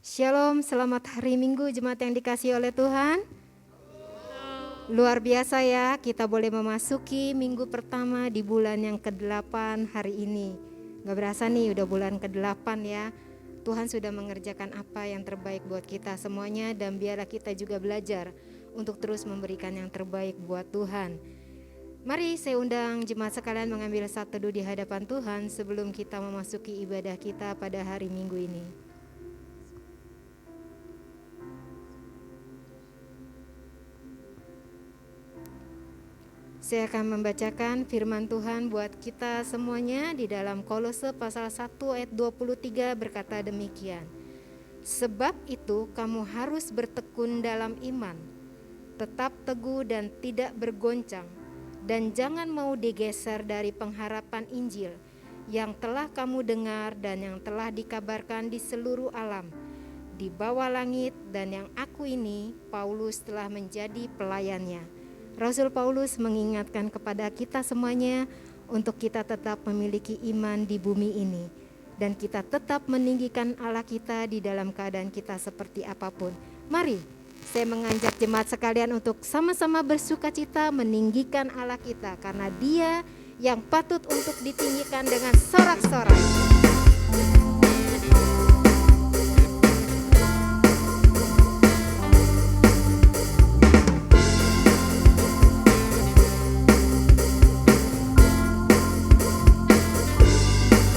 Shalom, selamat hari Minggu jemaat yang dikasihi oleh Tuhan. Luar biasa ya, kita boleh memasuki minggu pertama di bulan yang ke-8 hari ini. Gak berasa nih udah bulan ke-8 ya. Tuhan sudah mengerjakan apa yang terbaik buat kita semuanya, dan biarlah kita juga belajar untuk terus memberikan yang terbaik buat Tuhan. Mari saya undang jemaat sekalian mengambil saat teduh di hadapan Tuhan sebelum kita memasuki ibadah kita pada hari Minggu ini. Saya akan membacakan firman Tuhan buat kita semuanya di dalam Kolose pasal 1 ayat 23 berkata demikian. Sebab itu kamu harus bertekun dalam iman, tetap teguh dan tidak bergoncang, dan jangan mau digeser dari pengharapan Injil yang telah kamu dengar dan yang telah dikabarkan di seluruh alam, di bawah langit, dan yang aku ini, Paulus, telah menjadi pelayannya. Rasul Paulus mengingatkan kepada kita semuanya untuk kita tetap memiliki iman di bumi ini, dan kita tetap meninggikan Allah kita di dalam keadaan kita seperti apapun. Mari saya mengajak jemaat sekalian untuk sama-sama bersukacita meninggikan Allah kita, karena Dia yang patut untuk ditinggikan dengan sorak-sorai.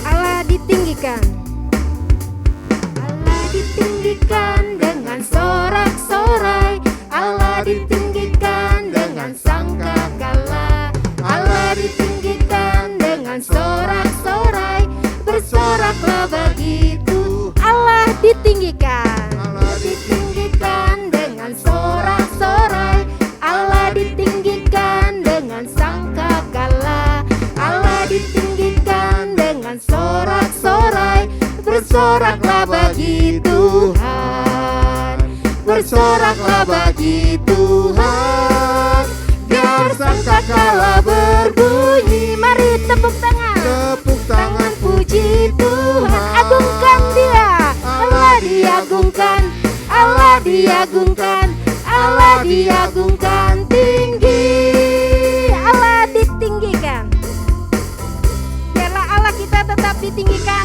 Allah ditinggikan dengan sorak-sorai, Allah ditinggikan dengan sangkakala, Allah ditinggikan dengan sorak-sorai, bersoraklah begitu. Allah ditinggikan, Allah ditinggikan dengan sorak-sorai, Allah ditinggikan dengan sangkakala, Allah ditinggikan dengan sorak-sorai, bersoraklah bagi Tuhan, bersoraklah bagi Tuhan, biar sangkakala berbunyi. Mari tepuk tangan puji Tuhan, agungkan Dia. Allah diagungkan, Allah diagungkan, Allah diagungkan tinggi, Allah ditinggikan. Biarlah Allah kita tetap ditinggikan.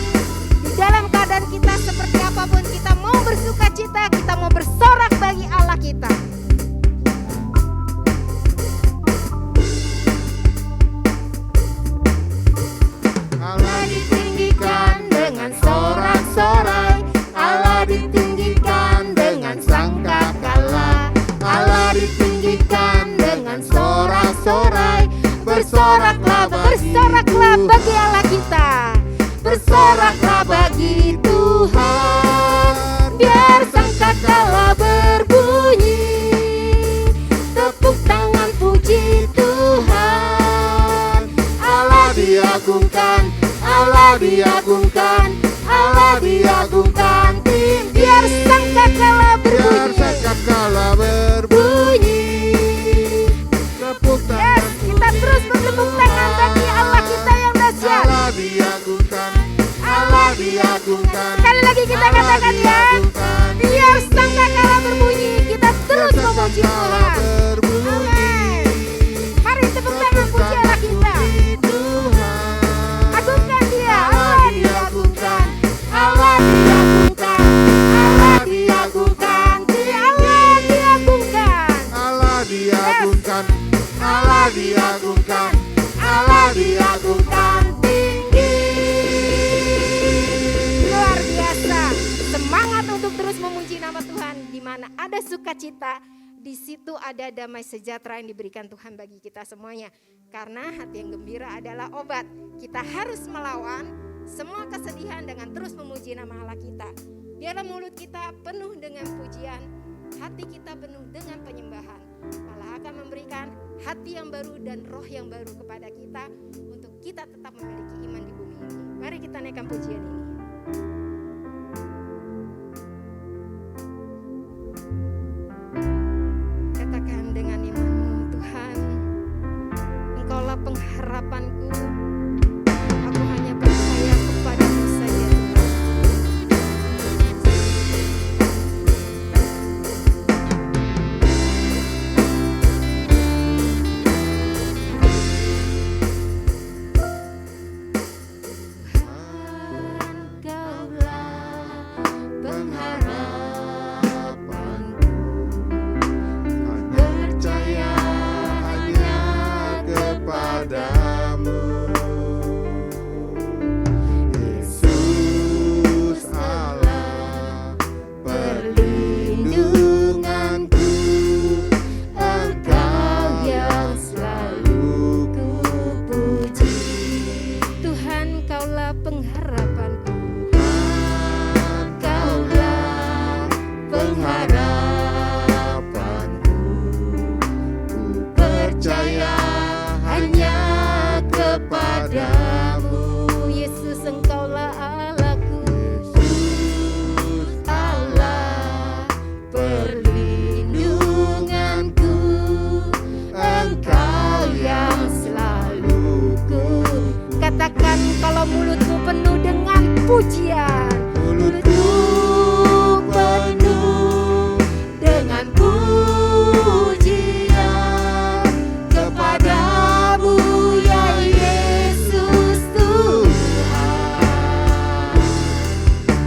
Dalam keadaan kita seperti apapun, kita mau bersukacita, kita mau bersorak bagi Allah kita. Allah ditinggikan dengan sorak-sorai, Allah ditinggikan dengan sangkakala, Allah ditinggikan dengan sorak-sorai, bersoraklah bagi Allah kita. Bersoraklah bagi Tuhan, biar sangkakala berbunyi. Tepuk tangan puji Tuhan. Allah diagungkan, Allah diagungkan, Allah diagungkan tinggi. Biar sangkakala berbunyi, biar sangkakala berbunyi. Tepuk tangan, yes, kita terus bertepuk tangan bagi Allah kita yang dahsyat. Allah diagungkan, Allah diagungkan. Sekali lagi kita katakan ya, biar sangkakala berbunyi, kita terus memuji Tuhan. Amin. Mari tepuk tangan puji Allah kita. Agungkan Dia. Allah diagungkan, Allah diagungkan, Allah diagungkan, Allah diagungkan, Allah diagungkan, Allah diagungkan, Allah diagungkan tinggi. Luar biasa. Semangat untuk terus memuji nama Tuhan. Di mana ada sukacita, di situ ada damai sejahtera yang diberikan Tuhan bagi kita semuanya. Karena hati yang gembira adalah obat. Kita harus melawan semua kesedihan dengan terus memuji nama Allah kita. Biarlah mulut kita penuh dengan pujian, hati kita penuh dengan penyembahan. Allah akan memberikan hati yang baru dan roh yang baru kepada kita untuk kita tetap memiliki iman di bumi ini. Mari kita naikkan pujian ini. Katakan dengan imanmu, Tuhan, Engkaulah pengharapanku. Aku hanya percaya kepadamu saja, Tuhan. harapanku. Engkaulah pengharapanku. Ku percaya hanya kepadamu. Yesus, Engkaulah Allahku. Yesus, Allah perlindunganku. Engkau yang selalu ku. Katakan kalau mulutmu penuh dengan pujian. Mulutku penuh dengan pujian kepadamu ya Yesus Tuhan.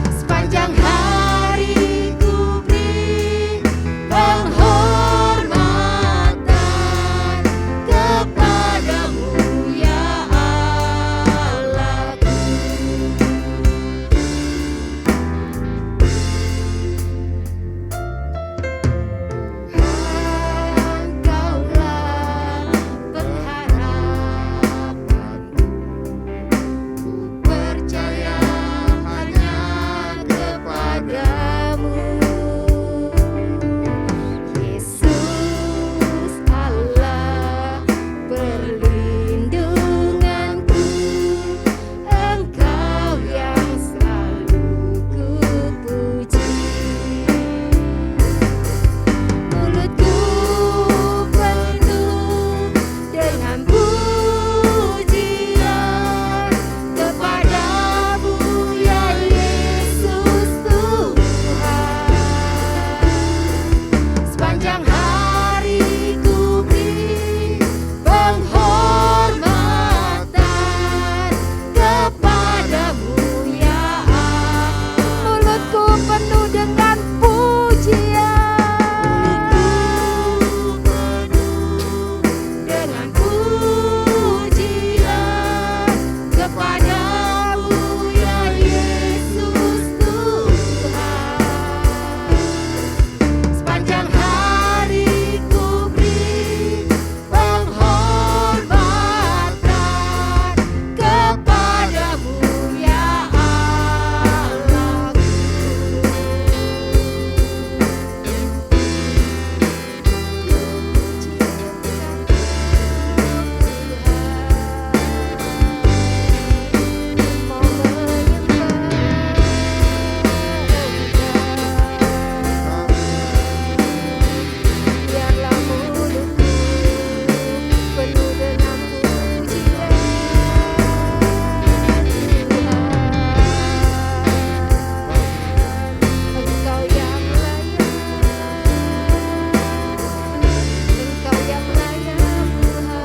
Sepanjang hari ku beri penghormatan kepadamu ya Allahku. Engkaulah pengharapanku. Ku percaya hanya kepadamu. Yesus, Allah perlindunganku. Engkau yang selalu ku puji. Mulutku penuh dengan pujian kepadamu ya Yesus Tuhan. Sepanjang hari ku beri penghormatan kepadamu ya Allah. Mulutku penuh dengan pujian. Dengan pujian kepadamu ya Yesus Tuhan. Sepanjang hari ku beri penghormatan kepadamu ya Allahku. Biarlah mulutku penuh dengan pujian Tuhan. Engkau yang layak, Engkau yang layak Tuhan.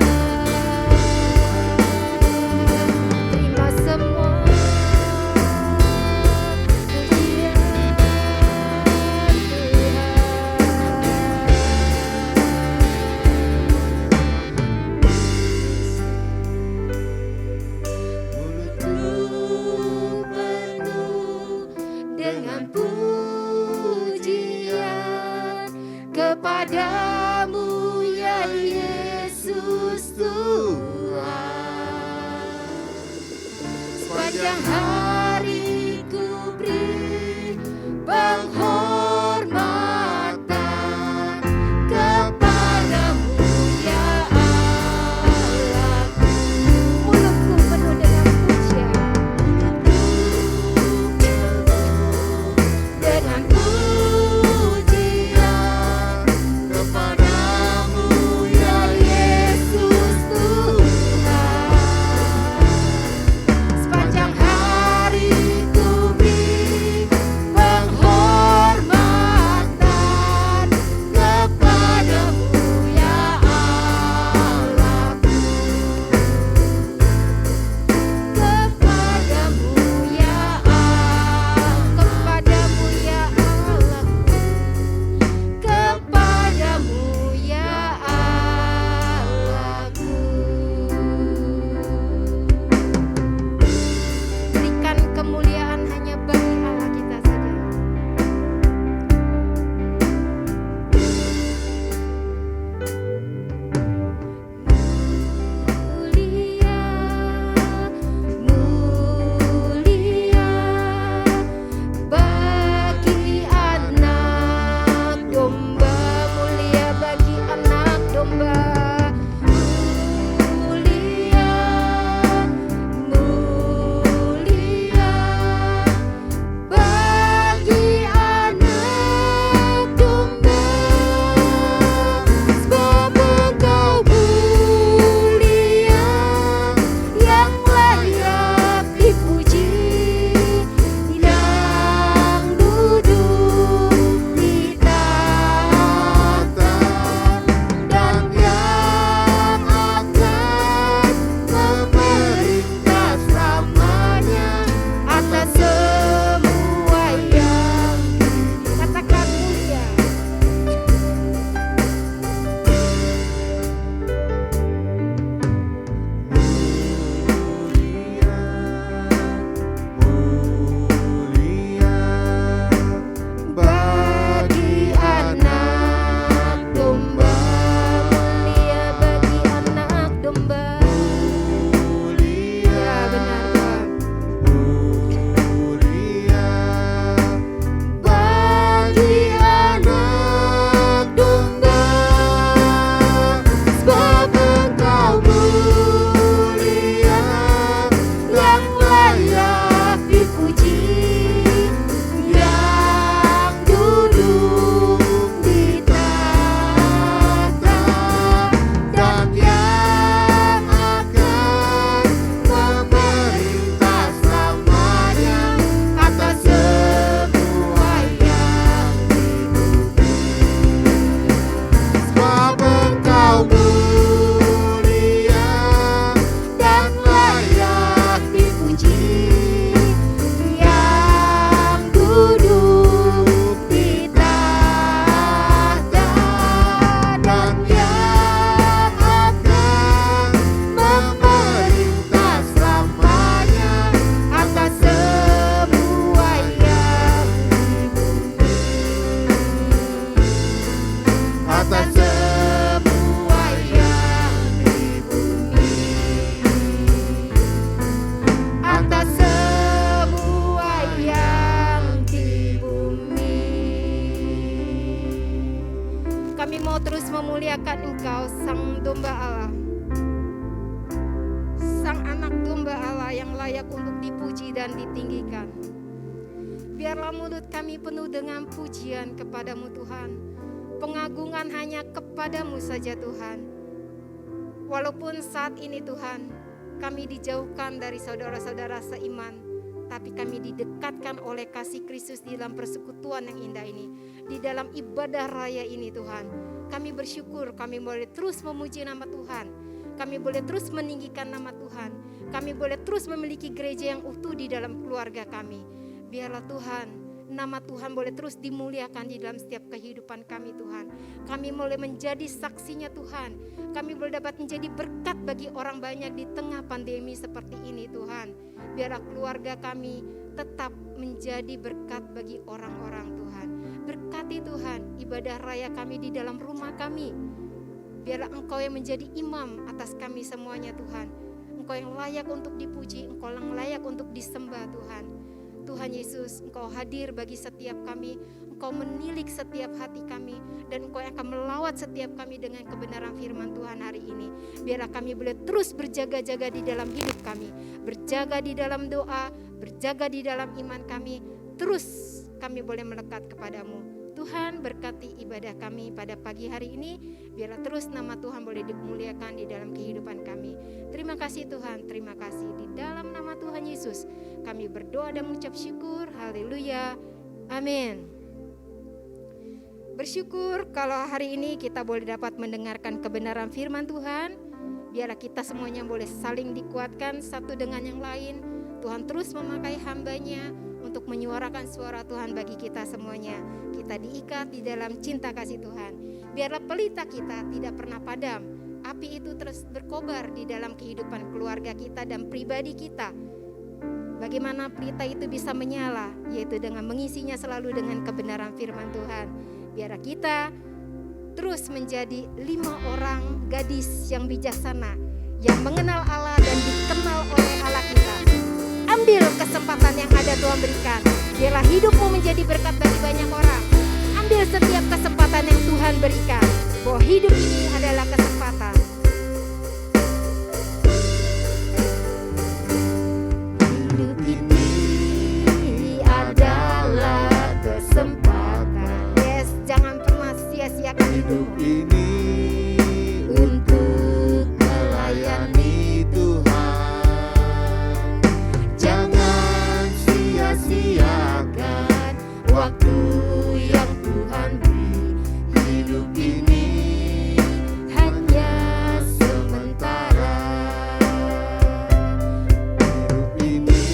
Terima semua pujian Mulutku penuh dengan pujian kepadamu ya Yesus Tuhan. Sepanjang hari ku beri penghormatan kepadamu ya Allahku. Mulutku penuh dengan pujian. Dengan pujian kepadamu ya Yesus Tuhan. Sepanjang hari memuliakan Engkau, Sang Domba Allah, Sang Anak Domba Allah yang layak untuk dipuji dan ditinggikan. Biarlah mulut kami penuh dengan pujian kepadamu Tuhan. Pengagungan hanya kepadamu saja Tuhan. Walaupun saat ini Tuhan, kami dijauhkan dari saudara-saudara seiman, tapi kami didekatkan oleh kasih Kristus di dalam persekutuan yang indah ini. Di dalam ibadah raya ini Tuhan, kami bersyukur kami boleh terus memuji nama Tuhan. Kami boleh terus meninggikan nama Tuhan. Kami boleh terus memiliki gereja yang utuh di dalam keluarga kami. Biarlah Tuhan, nama Tuhan boleh terus dimuliakan di dalam setiap kehidupan kami Tuhan. Kami boleh menjadi saksinya Tuhan. Kami boleh dapat menjadi berkat bagi orang banyak di tengah pandemi seperti ini Tuhan. Biarlah keluarga kami tetap menjadi berkat bagi orang-orang Tuhan. Berkati Tuhan ibadah raya kami di dalam rumah kami. Biarlah Engkau yang menjadi imam atas kami semuanya Tuhan. Engkau yang layak untuk dipuji, Engkau yang layak untuk disembah Tuhan. Tuhan Yesus, Engkau hadir bagi setiap kami, Engkau menilik setiap hati kami, dan Engkau yang akan melawat setiap kami dengan kebenaran firman Tuhan hari ini. Biarlah kami boleh terus berjaga-jaga di dalam hidup kami, berjaga di dalam doa, berjaga di dalam iman kami, terus kami boleh melekat kepadamu. Tuhan berkati ibadah kami pada pagi hari ini, biarlah terus nama Tuhan boleh dimuliakan di dalam kehidupan kami. Terima kasih Tuhan, terima kasih. Di dalam nama Tuhan Yesus kami berdoa dan mengucap syukur, haleluya, amin. Bersyukur kalau hari ini kita boleh dapat mendengarkan kebenaran firman Tuhan. Biarlah kita semuanya boleh saling dikuatkan satu dengan yang lain. Tuhan terus memakai hamba-Nya untuk menyuarakan suara Tuhan bagi kita semuanya. Kita diikat di dalam cinta kasih Tuhan. Biarlah pelita kita tidak pernah padam. Api itu terus berkobar di dalam kehidupan keluarga kita dan pribadi kita. Bagaimana pelita itu bisa menyala? Yaitu dengan mengisinya selalu dengan kebenaran firman Tuhan. Biarlah kita terus menjadi 5 orang gadis yang bijaksana, yang mengenal Allah dan dikenal oleh Allah kita. Ambil kesempatan yang ada Tuhan berikan. Biarlah hidupmu menjadi berkat bagi banyak orang. Ambil setiap kesempatan yang Tuhan berikan. Bahwa hidup ini adalah kesempatan. Hidup ini adalah kesempatan. Yes, jangan pernah sia-siakan hidup ini untuk melayani Tuhan. Jangan sia-siakan waktu yang Tuhan beri. Hidup ini hanya sementara. Hidup ini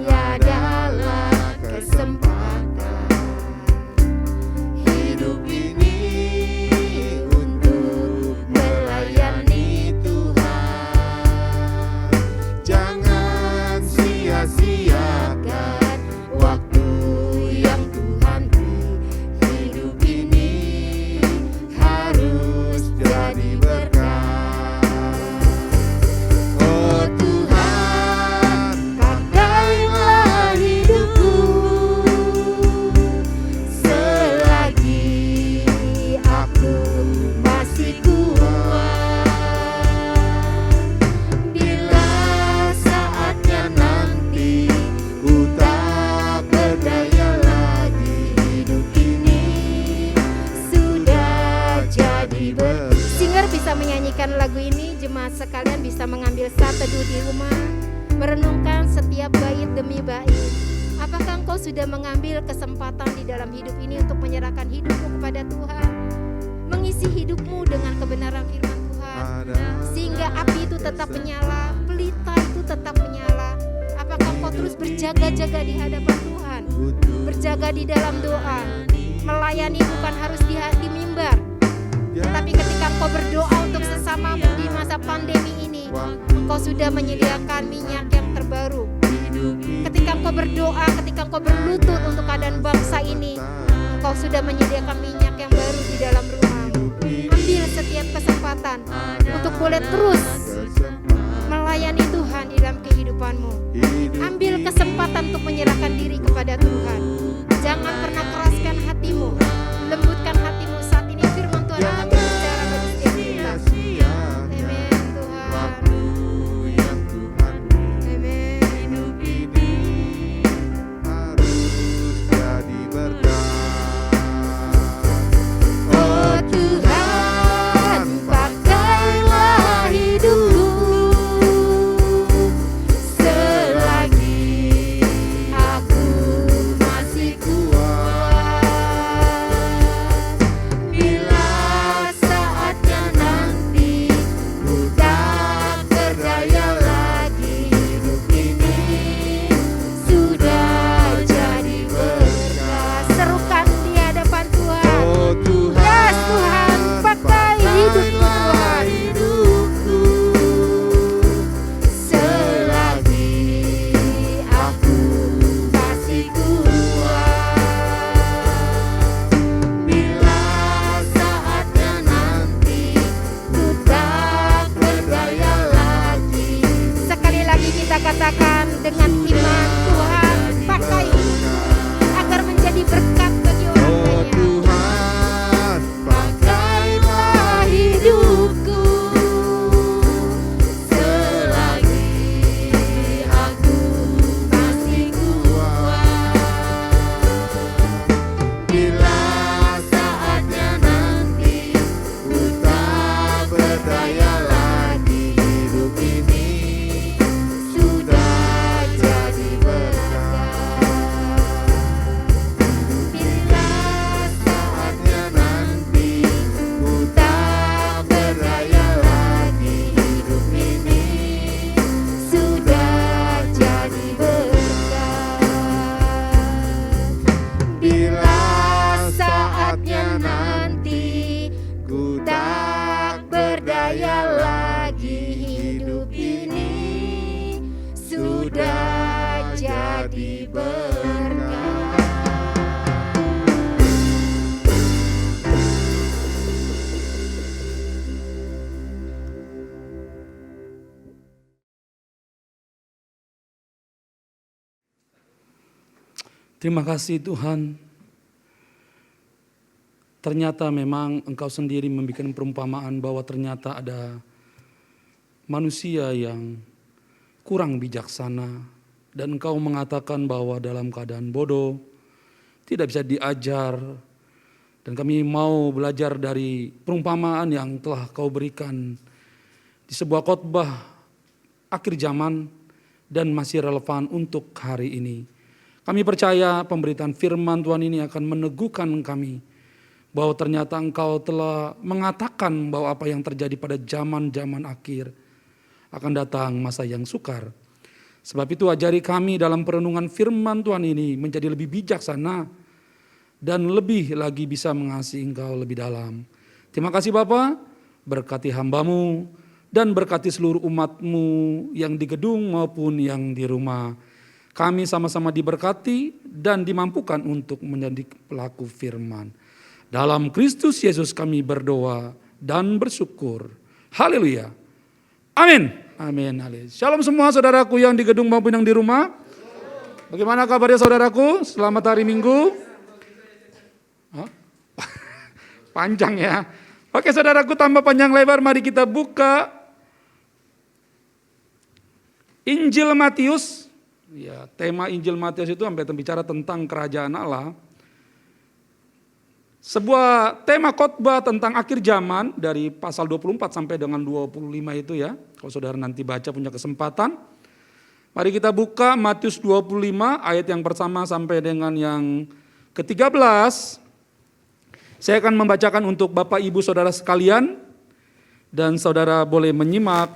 adalah kesempatan. Hidup ini untuk melayani Tuhan. Jangan sia-siakan waktu yang Tuhan beri. Hidup ini harus jadi berkat. Oh Tuhan, pakailah hidupku selagi aku masih kuat. Bila saatnya nanti ku tak berdaya lagi, hidup ini sudah jadi berkat. Singer bisa menyanyikan lagu ini, jemaat sekalian bisa mengambil saat teduh di rumah, merenungkan setiap bait demi bait. Apakah engkau sudah mengambil kesempatan di dalam hidup ini untuk menyerahkan hidupmu kepada Tuhan? Mengisi hidupmu dengan kebenaran firman Tuhan, sehingga api itu tetap menyala, pelita itu tetap menyala. Apakah engkau terus berjaga-jaga di hadapan Tuhan? Berjaga di dalam doa, melayani bukan harus di mimbar, tetapi ketika engkau berdoa untuk sesamamu di masa pandemi ini, engkau sudah menyediakan minyak yang terbaru. Ketika engkau berdoa, ketika engkau berlutut untuk keadaan bangsa ini, engkau sudah menyediakan minyak yang baru di dalam rumahmu. Ambil setiap kesempatan untuk boleh terus melayani Tuhan di dalam kehidupanmu. Ambil kesempatan untuk menyerahkan diri kepada Tuhan. Jangan pernah keraskan hatimu, lembutkan hatimu. Saat ini firman Tuhan akan menjadi berkat bagi orang Oh banyak. Tuhan, pakailah hidupku selagi aku masih kuat. Bila saatnya nanti ku tak berdaya lagi, hidup ini sudah jadi berkat. Bila saatnya nanti ku tak berdaya lagi, hidup ini sudah jadi berkat. Bila saatnya nanti ku tak berdaya lagi, hidup ini sudah jadi berkat. Terima kasih Tuhan. Ternyata memang Engkau sendiri membuat perumpamaan bahwa ternyata ada manusia yang kurang bijaksana. Dan Engkau mengatakan bahwa dalam keadaan bodoh tidak bisa diajar. Dan kami mau belajar dari perumpamaan yang telah Kau berikan di sebuah khotbah akhir zaman dan masih relevan untuk hari ini. Kami percaya pemberitaan firman Tuhan ini akan meneguhkan kami bahwa ternyata Engkau telah mengatakan bahwa apa yang terjadi pada zaman-zaman akhir akan datang masa yang sukar. Sebab itu ajari kami dalam perenungan firman Tuhan ini menjadi lebih bijaksana dan lebih lagi bisa mengasihi Engkau lebih dalam. Terima kasih Bapa, berkati hamba-Mu dan berkati seluruh umat-Mu yang di gedung maupun yang di rumah. Kami sama-sama diberkati dan dimampukan untuk menjadi pelaku firman. Dalam Kristus Yesus kami berdoa dan bersyukur. Haleluya. Amin. Amin. Haleluya. Shalom semua saudaraku yang di gedung maupun yang di rumah. Bagaimana kabarnya saudaraku? Selamat hari Minggu. Hah? Panjang ya. Oke saudaraku, tambah panjang lebar, mari kita buka Injil Matius. Ya, tema Injil Matius itu sampai bicara tentang kerajaan Allah. Sebuah tema khotbah tentang akhir zaman dari pasal 24 sampai dengan 25 itu ya. Kalau saudara nanti baca punya kesempatan. Mari kita buka Matius 25 ayat yang pertama sampai dengan yang ke-13. Saya akan membacakan untuk Bapak Ibu Saudara sekalian. Dan saudara boleh menyimak.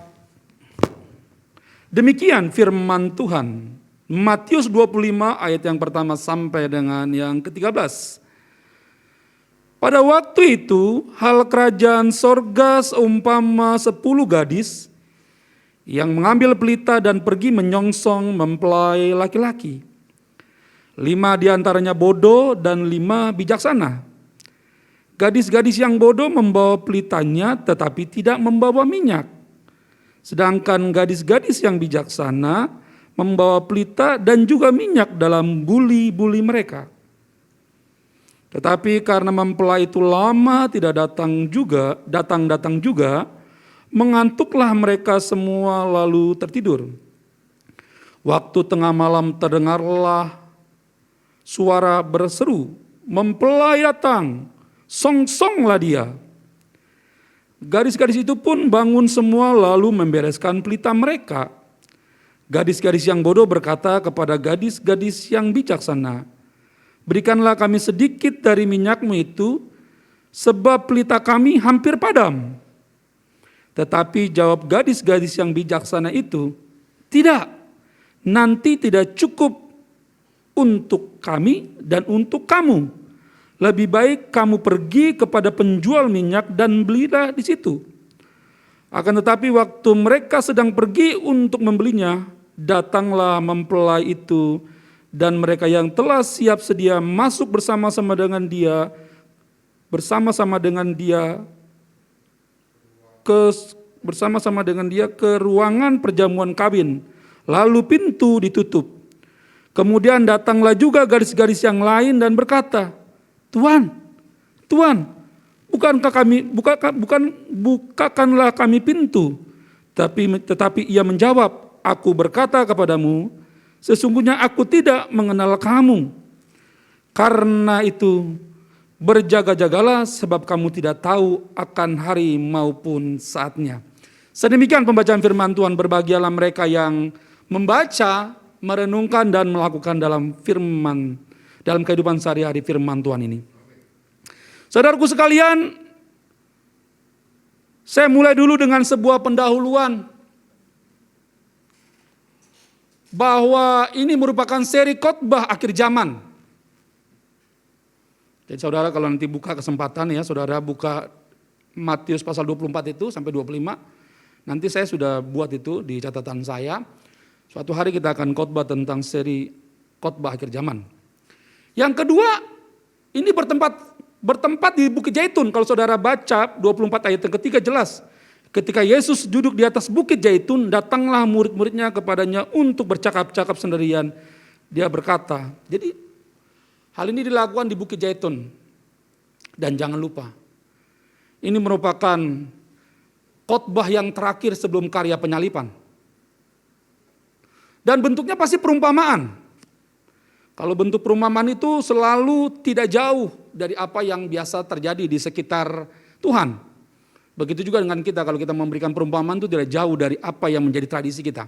Demikian firman Tuhan. Matius 25 ayat yang pertama sampai dengan yang ke-13. Pada waktu itu, hal kerajaan sorga seumpama 10 gadis yang mengambil pelita dan pergi menyongsong mempelai laki-laki. 5 diantaranya bodoh dan 5 bijaksana. Gadis-gadis yang bodoh membawa pelitanya tetapi tidak membawa minyak. Sedangkan gadis-gadis yang bijaksana membawa pelita dan juga minyak dalam buli-buli mereka. Tetapi karena mempelai itu lama tidak datang juga, mengantuklah mereka semua lalu tertidur. Waktu tengah malam terdengarlah suara berseru, "Mempelai datang, songsonglah dia." Gadis-gadis itu pun bangun semua lalu membereskan pelita mereka. Gadis-gadis yang bodoh berkata kepada gadis-gadis yang bijaksana, "Berikanlah kami sedikit dari minyakmu itu, sebab pelita kami hampir padam." Tetapi jawab gadis-gadis yang bijaksana itu, "Tidak, nanti tidak cukup untuk kami dan untuk kamu. Lebih baik kamu pergi kepada penjual minyak dan belilah di situ." Akan tetapi waktu mereka sedang pergi untuk membelinya, datanglah mempelai itu dan mereka yang telah siap sedia masuk bersama-sama dengan dia ke ruangan perjamuan kawin. Lalu pintu ditutup. Kemudian datanglah juga gadis-gadis yang lain dan berkata, Tuan, Tuan, bukakanlah kami pintu. Tetapi ia menjawab, aku berkata kepadamu, sesungguhnya aku tidak mengenal kamu. Karena itu berjaga-jagalah sebab kamu tidak tahu akan hari maupun saatnya. Sedemikian pembacaan firman Tuhan. Berbahagialah mereka yang membaca, merenungkan dan melakukan dalam kehidupan sehari-hari firman Tuhan ini. Saudaraku sekalian, saya mulai dulu dengan sebuah pendahuluan bahwa ini merupakan seri khotbah akhir zaman. Jadi saudara kalau nanti buka kesempatan ya, saudara buka Matius pasal 24 itu sampai 25. Nanti saya sudah buat itu di catatan saya. Suatu hari kita akan khotbah tentang seri khotbah akhir zaman. Yang kedua, ini bertempat di Bukit Zaitun. Kalau saudara baca 24 ayat yang ketiga jelas. Ketika Yesus duduk di atas Bukit Zaitun, datanglah murid-muridnya kepadanya untuk bercakap-cakap sendirian. Dia berkata, jadi hal ini dilakukan di Bukit Zaitun. Dan jangan lupa, ini merupakan khotbah yang terakhir sebelum karya penyalipan. Dan bentuknya pasti perumpamaan. Kalau bentuk perumpamaan itu selalu tidak jauh dari apa yang biasa terjadi di sekitar Tuhan. Begitu juga dengan kita, kalau kita memberikan perumpamaan itu tidak jauh dari apa yang menjadi tradisi kita.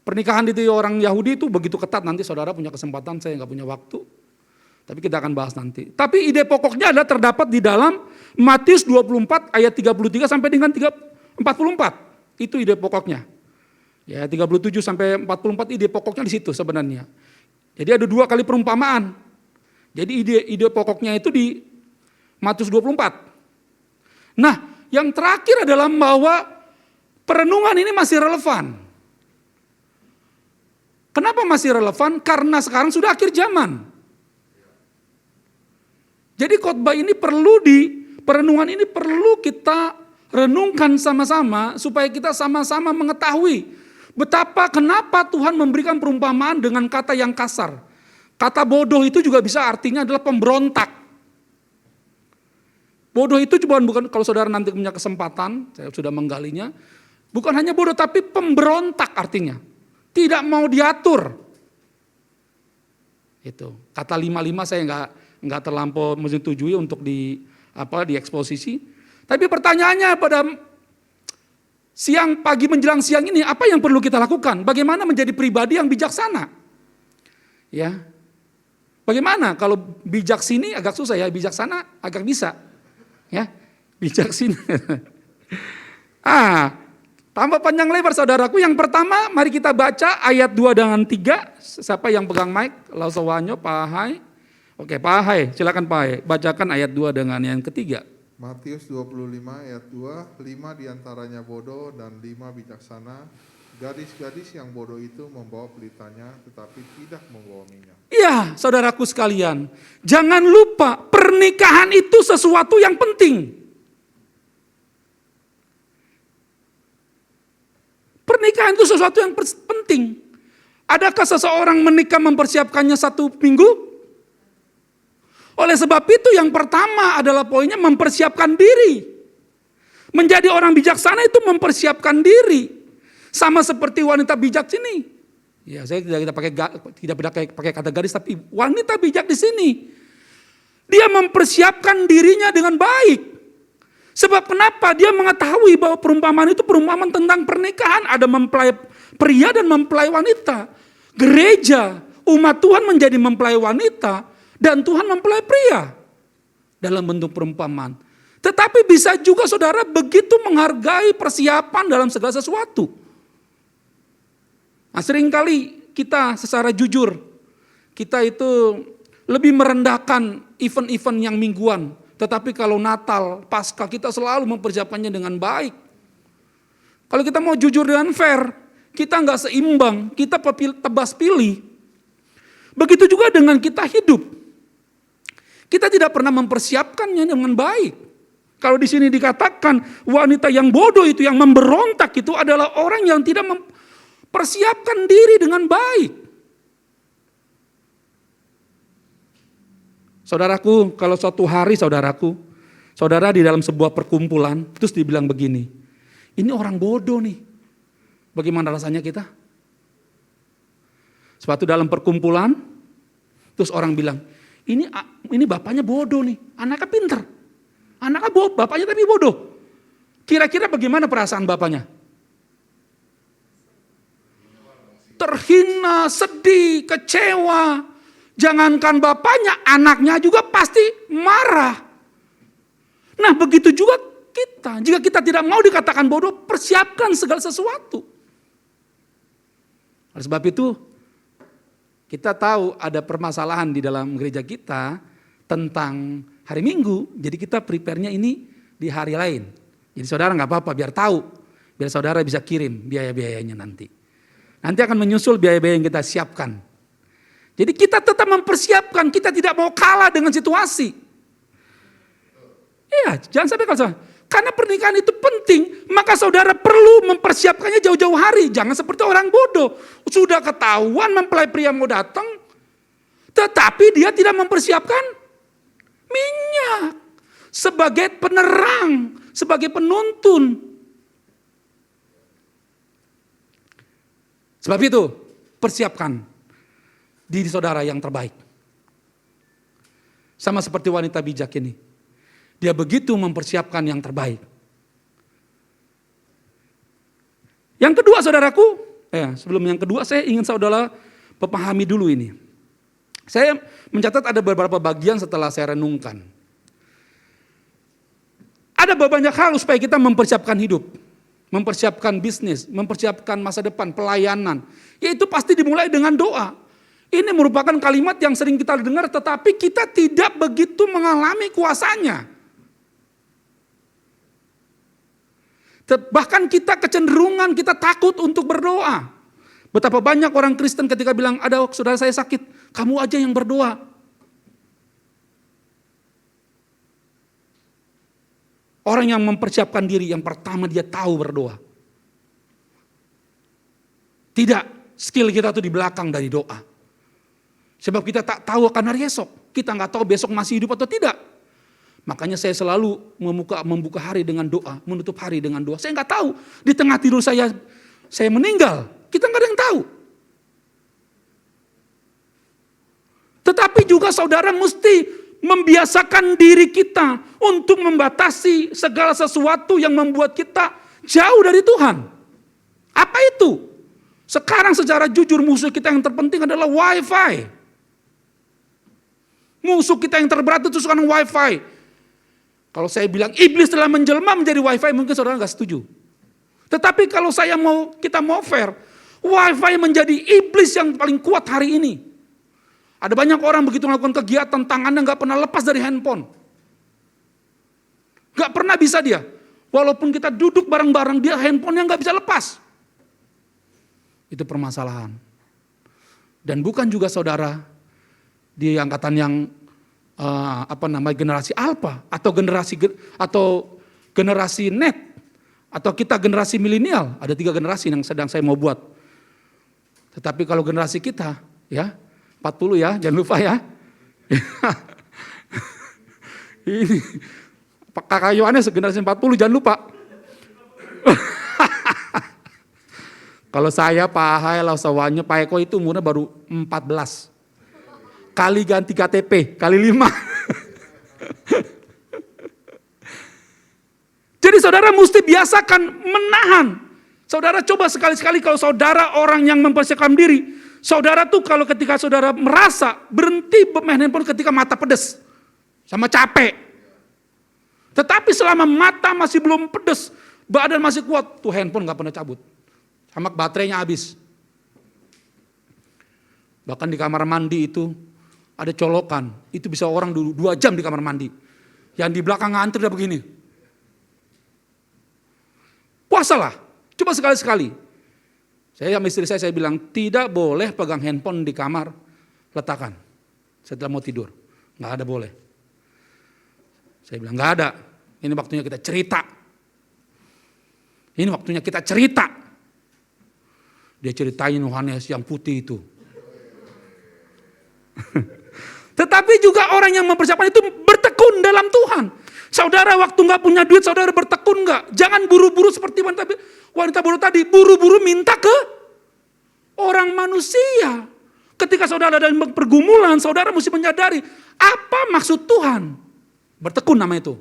Pernikahan itu orang Yahudi itu begitu ketat, nanti saudara punya kesempatan, saya nggak punya waktu. Tapi kita akan bahas nanti. Tapi ide pokoknya adalah terdapat di dalam Matius 24 ayat 33 sampai dengan 44. Itu ide pokoknya. Ya 37 sampai 44 ide pokoknya di situ sebenarnya. Jadi ada 2 kali perumpamaan. Jadi ide pokoknya itu di Matius 24. Nah, yang terakhir adalah bahwa perenungan ini masih relevan. Kenapa masih relevan? Karena sekarang sudah akhir zaman. Jadi khotbah ini perenungan ini perlu kita renungkan sama-sama supaya kita sama-sama mengetahui kenapa Tuhan memberikan perumpamaan dengan kata yang kasar. Kata bodoh itu juga bisa artinya adalah pemberontak. Bodoh itu bukan kalau saudara nanti punya kesempatan, saya sudah menggalinya, bukan hanya bodoh tapi pemberontak artinya. Tidak mau diatur. Itu. Kata 55 saya enggak terlampau menyetujui untuk dieksposisi. Tapi pertanyaannya pada siang, pagi menjelang siang ini, apa yang perlu kita lakukan? Bagaimana menjadi pribadi yang bijaksana? Ya, bagaimana? Kalau bijak sini agak susah ya, bijaksana agak bisa. Ya, bijak sini. Tambah panjang lebar saudaraku. Yang pertama, mari kita baca ayat 2 dengan 3. Siapa yang pegang mic? Lausawanyo, Pak Hai. Oke, Pak Hai, silakan Pak Hai. Bacakan ayat 2 dengan yang ketiga. Matius 25 ayat 2, 5 diantaranya bodoh dan 5 bijaksana. Gadis-gadis yang bodoh itu membawa pelitanya tetapi tidak membawa minyak. Iya, saudaraku sekalian. Jangan lupa pernikahan itu sesuatu yang penting. Pernikahan itu sesuatu yang penting. Adakah seseorang menikah mempersiapkannya 1 minggu? Oleh sebab itu yang pertama adalah poinnya mempersiapkan diri. Menjadi orang bijaksana itu mempersiapkan diri. Sama seperti wanita bijak sini. Ya, saya tidak pakai kata gadis tapi wanita bijak di sini. Dia mempersiapkan dirinya dengan baik. Sebab kenapa? Dia mengetahui bahwa perumpamaan itu perumpamaan tentang pernikahan. Ada mempelai pria dan mempelai wanita. Gereja, umat Tuhan menjadi mempelai wanita. Dan Tuhan mempelai pria dalam bentuk perumpamaan. Tetapi bisa juga saudara begitu menghargai persiapan dalam segala sesuatu. Nah, seringkali kita secara jujur, kita itu lebih merendahkan event-event yang mingguan. Tetapi kalau Natal, Paskah kita selalu mempersiapkannya dengan baik. Kalau kita mau jujur dengan fair, kita nggak seimbang, kita tebas pilih. Begitu juga dengan kita hidup. Kita tidak pernah mempersiapkannya dengan baik. Kalau di sini dikatakan wanita yang bodoh itu, yang memberontak itu adalah orang yang tidak mempersiapkan diri dengan baik. Saudaraku, kalau suatu hari saudara di dalam sebuah perkumpulan, terus dibilang begini, ini orang bodoh nih. Bagaimana rasanya kita? Suatu dalam perkumpulan, terus orang bilang, ini bapaknya bodoh nih, anaknya pinter. Anaknya bapaknya tapi bodoh. Kira-kira bagaimana perasaan bapaknya? Terhina, sedih, kecewa. Jangankan bapaknya, anaknya juga pasti marah. Nah begitu juga kita. Jika kita tidak mau dikatakan bodoh, persiapkan segala sesuatu. Oleh sebab itu, kita tahu ada permasalahan di dalam gereja kita tentang hari Minggu. Jadi kita prepare-nya ini di hari lain. Jadi saudara nggak apa-apa, biar tahu. Biar saudara bisa kirim biaya-biayanya nanti. Nanti akan menyusul biaya-biaya yang kita siapkan. Jadi kita tetap mempersiapkan, kita tidak mau kalah dengan situasi. Iya, jangan sampai kalah. Karena pernikahan itu penting, maka saudara perlu mempersiapkannya jauh-jauh hari. Jangan seperti orang bodoh. Sudah ketahuan mempelai pria mau datang, tetapi dia tidak mempersiapkan minyak. Sebagai penerang, sebagai penuntun. Sebab itu, persiapkan diri saudara yang terbaik. Sama seperti wanita bijak ini. Dia begitu mempersiapkan yang terbaik. Yang kedua saudaraku, sebelum yang kedua saya ingin saudara pahami dulu ini. Saya mencatat ada beberapa bagian setelah saya renungkan. Ada banyak hal supaya kita mempersiapkan hidup. Mempersiapkan bisnis, mempersiapkan masa depan, pelayanan. Yaitu pasti dimulai dengan doa. Ini merupakan kalimat yang sering kita dengar tetapi kita tidak begitu mengalami kuasanya. Bahkan kita kecenderungan, kita takut untuk berdoa. Betapa banyak orang Kristen ketika bilang, ada saudara saya sakit, kamu aja yang berdoa. Orang yang mempersiapkan diri, yang pertama dia tahu berdoa. Tidak, skill kita tuh di belakang dari doa. Sebab kita tak tahu akan hari esok. Kita nggak tahu besok masih hidup atau tidak. Makanya saya selalu membuka hari dengan doa, menutup hari dengan doa. Saya nggak tahu di tengah tidur saya meninggal. Kita nggak ada yang tahu. Tetapi juga saudara mesti membiasakan diri kita untuk membatasi segala sesuatu yang membuat kita jauh dari Tuhan. Apa itu? Sekarang secara jujur musuh kita yang terpenting adalah wifi. Musuh kita yang terberat itu sekarang wifi. Kalau saya bilang iblis telah menjelma menjadi wifi, mungkin saudara nggak setuju. Tetapi kalau kita mau fair, wifi menjadi iblis yang paling kuat hari ini. Ada banyak orang begitu melakukan kegiatan, tangannya nggak pernah lepas dari handphone. Nggak pernah bisa dia. Walaupun kita duduk bareng-bareng, dia handphonenya nggak bisa lepas. Itu permasalahan. Dan bukan juga saudara di angkatan yang generasi alpha atau generasi net atau kita generasi milenial. Ada 3 generasi yang sedang saya mau buat. Tetapi kalau generasi kita ya 40 ya, jangan lupa ya. Ini Kakak Yohanes generasi 40 jangan lupa. Kalau saya Pak Ahai Lausawanya, Pak Eko itu umurnya baru 14. Kali ganti KTP, kali 5. Jadi saudara mesti biasakan menahan. Saudara coba sekali-sekali kalau saudara orang yang mempersiapkan diri. Saudara tuh kalau ketika saudara merasa berhenti main handphone ketika mata pedes. Sama capek. Tetapi selama mata masih belum pedes, badan masih kuat, tuh handphone gak pernah cabut. Sama baterainya habis. Bahkan di kamar mandi itu ada colokan, itu bisa orang dulu 2 jam di kamar mandi. Yang di belakang ngantri udah begini. Puasalah, coba sekali-sekali. Saya sama istri saya bilang, tidak boleh pegang handphone di kamar, letakkan. Setelah mau tidur, nggak ada boleh. Saya bilang, nggak ada, ini waktunya kita cerita. Ini waktunya kita cerita. Dia ceritain Yohanes yang putih itu. Tetapi juga orang yang mempersiapkan itu bertekun dalam Tuhan. Saudara waktu nggak punya duit, saudara bertekun nggak? Jangan buru-buru seperti wanita bodoh tadi, buru-buru minta ke orang manusia. Ketika saudara dalam pergumulan, saudara mesti menyadari apa maksud Tuhan. Bertekun nama itu.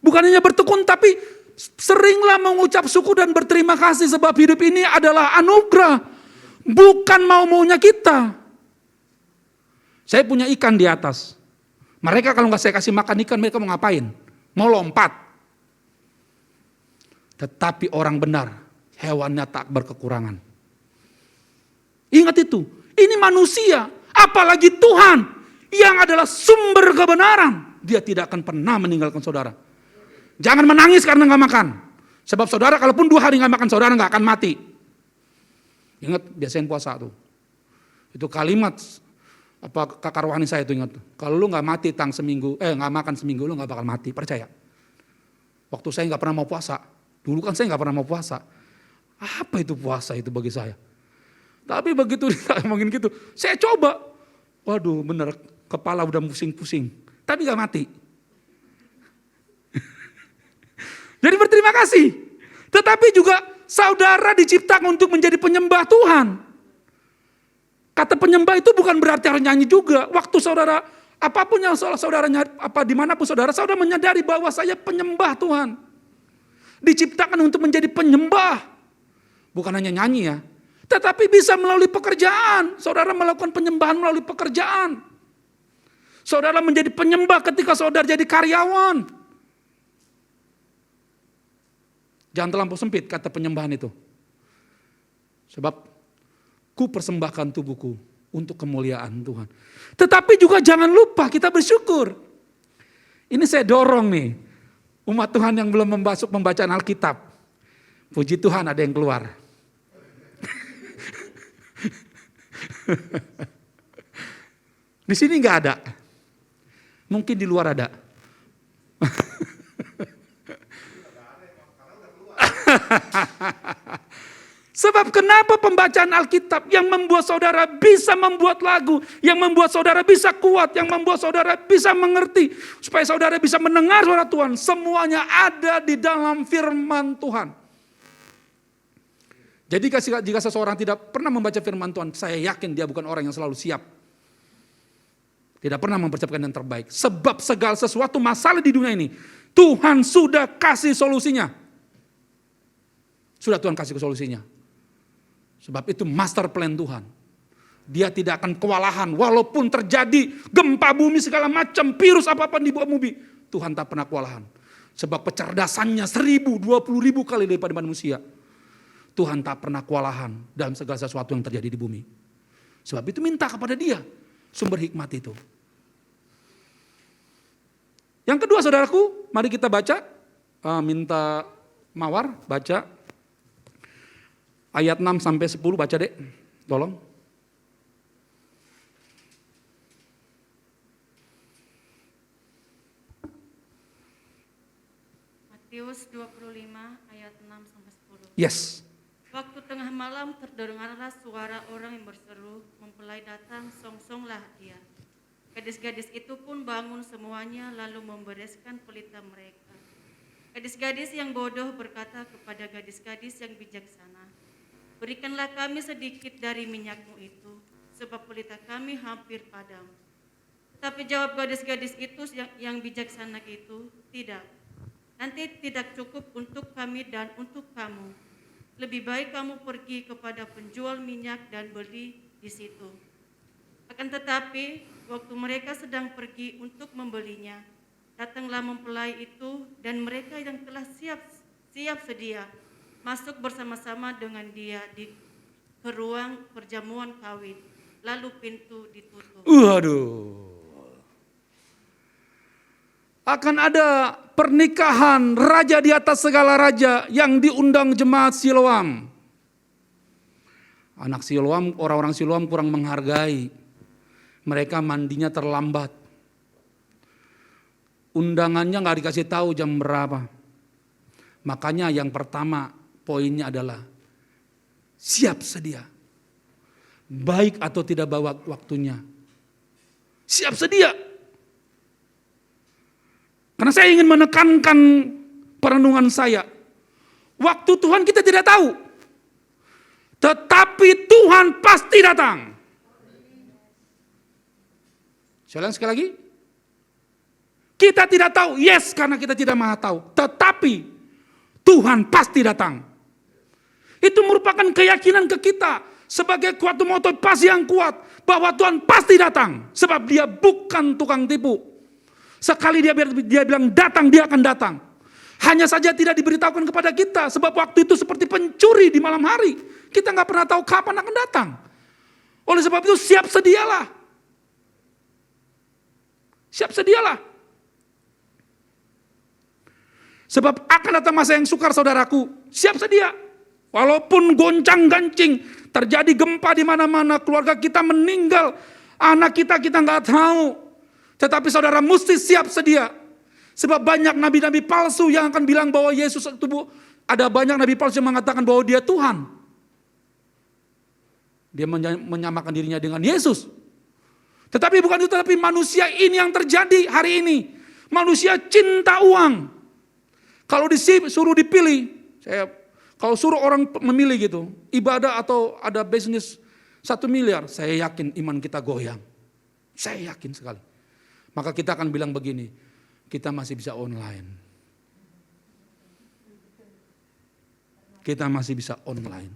Bukan hanya bertekun, tapi seringlah mengucap syukur dan berterima kasih sebab hidup ini adalah anugerah. Bukan mau-maunya kita. Saya punya ikan di atas. Mereka kalau nggak saya kasih makan ikan, mereka mau ngapain? Mau lompat. Tetapi orang benar, hewannya tak berkekurangan. Ingat itu, ini manusia, apalagi Tuhan yang adalah sumber kebenaran. Dia tidak akan pernah meninggalkan saudara. Jangan menangis karena nggak makan. Sebab saudara kalaupun 2 hari nggak makan, saudara nggak akan mati. Ingat, biasain puasa tuh. Itu kalimat kakak rohani saya itu ingat. Kalau lu nggak mati nggak makan seminggu, lu nggak bakal mati, percaya. Waktu saya nggak pernah mau puasa, dulu kan saya nggak pernah mau puasa. Apa itu puasa itu bagi saya? Tapi begitu ngomongin gitu, saya coba. Waduh bener, kepala udah pusing-pusing. Tapi gak mati. Jadi berterima kasih. Tetapi juga saudara diciptakan untuk menjadi penyembah Tuhan. Kata penyembah itu bukan berarti harus nyanyi juga. Waktu saudara, apapun yang saudara, dimanapun saudara menyadari bahwa saya penyembah Tuhan. Diciptakan untuk menjadi penyembah. Bukan hanya nyanyi ya. Tetapi bisa melalui pekerjaan. Saudara melakukan penyembahan melalui pekerjaan. Saudara menjadi penyembah ketika saudara jadi karyawan. Jangan terlampau sempit kata penyembahan itu. Sebab ku persembahkan tubuhku untuk kemuliaan Tuhan. Tetapi juga jangan lupa kita bersyukur. Ini saya dorong nih. Umat Tuhan yang belum masuk pembacaan Alkitab. Puji Tuhan ada yang keluar. Di sini nggak ada, mungkin di luar ada. Sebab kenapa pembacaan Alkitab yang membuat saudara bisa membuat lagu, yang membuat saudara bisa kuat, yang membuat saudara bisa mengerti, supaya saudara bisa mendengar suara Tuhan, semuanya ada di dalam firman Tuhan. Jadi jika seseorang tidak pernah membaca firman Tuhan, saya yakin dia bukan orang yang selalu siap. Tidak pernah mempersiapkan yang terbaik. Sebab segala sesuatu masalah di dunia ini, Tuhan sudah kasih solusinya. Sudah Tuhan kasih solusinya. Sebab itu master plan Tuhan. Dia tidak akan kewalahan, walaupun terjadi gempa bumi segala macam, virus apa-apa di bawah bumi. Tuhan tak pernah kewalahan. Sebab kecerdasannya 1000, 20.000 kali daripada manusia. Tuhan tak pernah kewalahan dalam segala sesuatu yang terjadi di bumi. Sebab itu minta kepada dia sumber hikmat itu. Yang kedua saudaraku, mari kita baca. Minta Mawar baca ayat 6-10, baca dek, tolong. Matius 25 ayat 6-10. Yes. Waktu tengah malam terdengarlah suara orang yang berseru, mempelai datang, songsonglah dia. Gadis-gadis itu pun bangun semuanya lalu membereskan pelita mereka. Gadis-gadis yang bodoh berkata kepada gadis-gadis yang bijaksana, berikanlah kami sedikit dari minyakmu itu, sebab pelita kami hampir padam. Tetapi jawab gadis-gadis itu yang bijaksana itu, tidak. Nanti tidak cukup untuk kami dan untuk kamu. Lebih baik kamu pergi kepada penjual minyak dan beli di situ. Akan tetapi, waktu mereka sedang pergi untuk membelinya, datanglah mempelai itu dan mereka yang telah siap sedia masuk bersama-sama dengan dia ke ruang perjamuan kawin. Lalu pintu ditutup. Waduh. Akan ada pernikahan raja di atas segala raja yang diundang jemaat Siloam. Anak Siloam, orang-orang Siloam kurang menghargai. Mereka mandinya terlambat. Undangannya gak dikasih tahu jam berapa. Makanya yang pertama poinnya adalah siap sedia. Baik atau tidak bawa waktunya. Siap sedia. Karena saya ingin menekankan perenungan saya. Waktu Tuhan kita tidak tahu. Tetapi Tuhan pasti datang. Saya ulang sekali lagi. Kita tidak tahu, yes, karena kita tidak maha tahu. Tetapi Tuhan pasti datang. Itu merupakan keyakinan ke kita sebagai suatu motivasi yang kuat bahwa Tuhan pasti datang, sebab Dia bukan tukang tipu. Sekali dia bilang datang, Dia akan datang. Hanya saja tidak diberitahukan kepada kita, sebab waktu itu seperti pencuri di malam hari. Kita nggak pernah tahu kapan akan datang. Oleh sebab itu siap sedialah. Siap sedialah. Sebab akan datang masa yang sukar, saudaraku. Siap sedia. Walaupun goncang-gancing, terjadi gempa di mana-mana, keluarga kita meninggal, anak kita nggak tahu. Tetapi saudara mesti siap sedia. Sebab banyak nabi-nabi palsu yang akan bilang bahwa Yesus itu, ada banyak nabi palsu yang mengatakan bahwa Dia Tuhan. Dia menyamakan dirinya dengan Yesus. Tetapi bukan itu, tetapi manusia ini yang terjadi hari ini. Manusia cinta uang. Kalau disuruh dipilih, kalau suruh orang memilih gitu, ibadah atau ada bisnis 1 miliar, saya yakin iman kita goyang. Saya yakin sekali. Maka kita akan bilang begini, kita masih bisa online. Kita masih bisa online.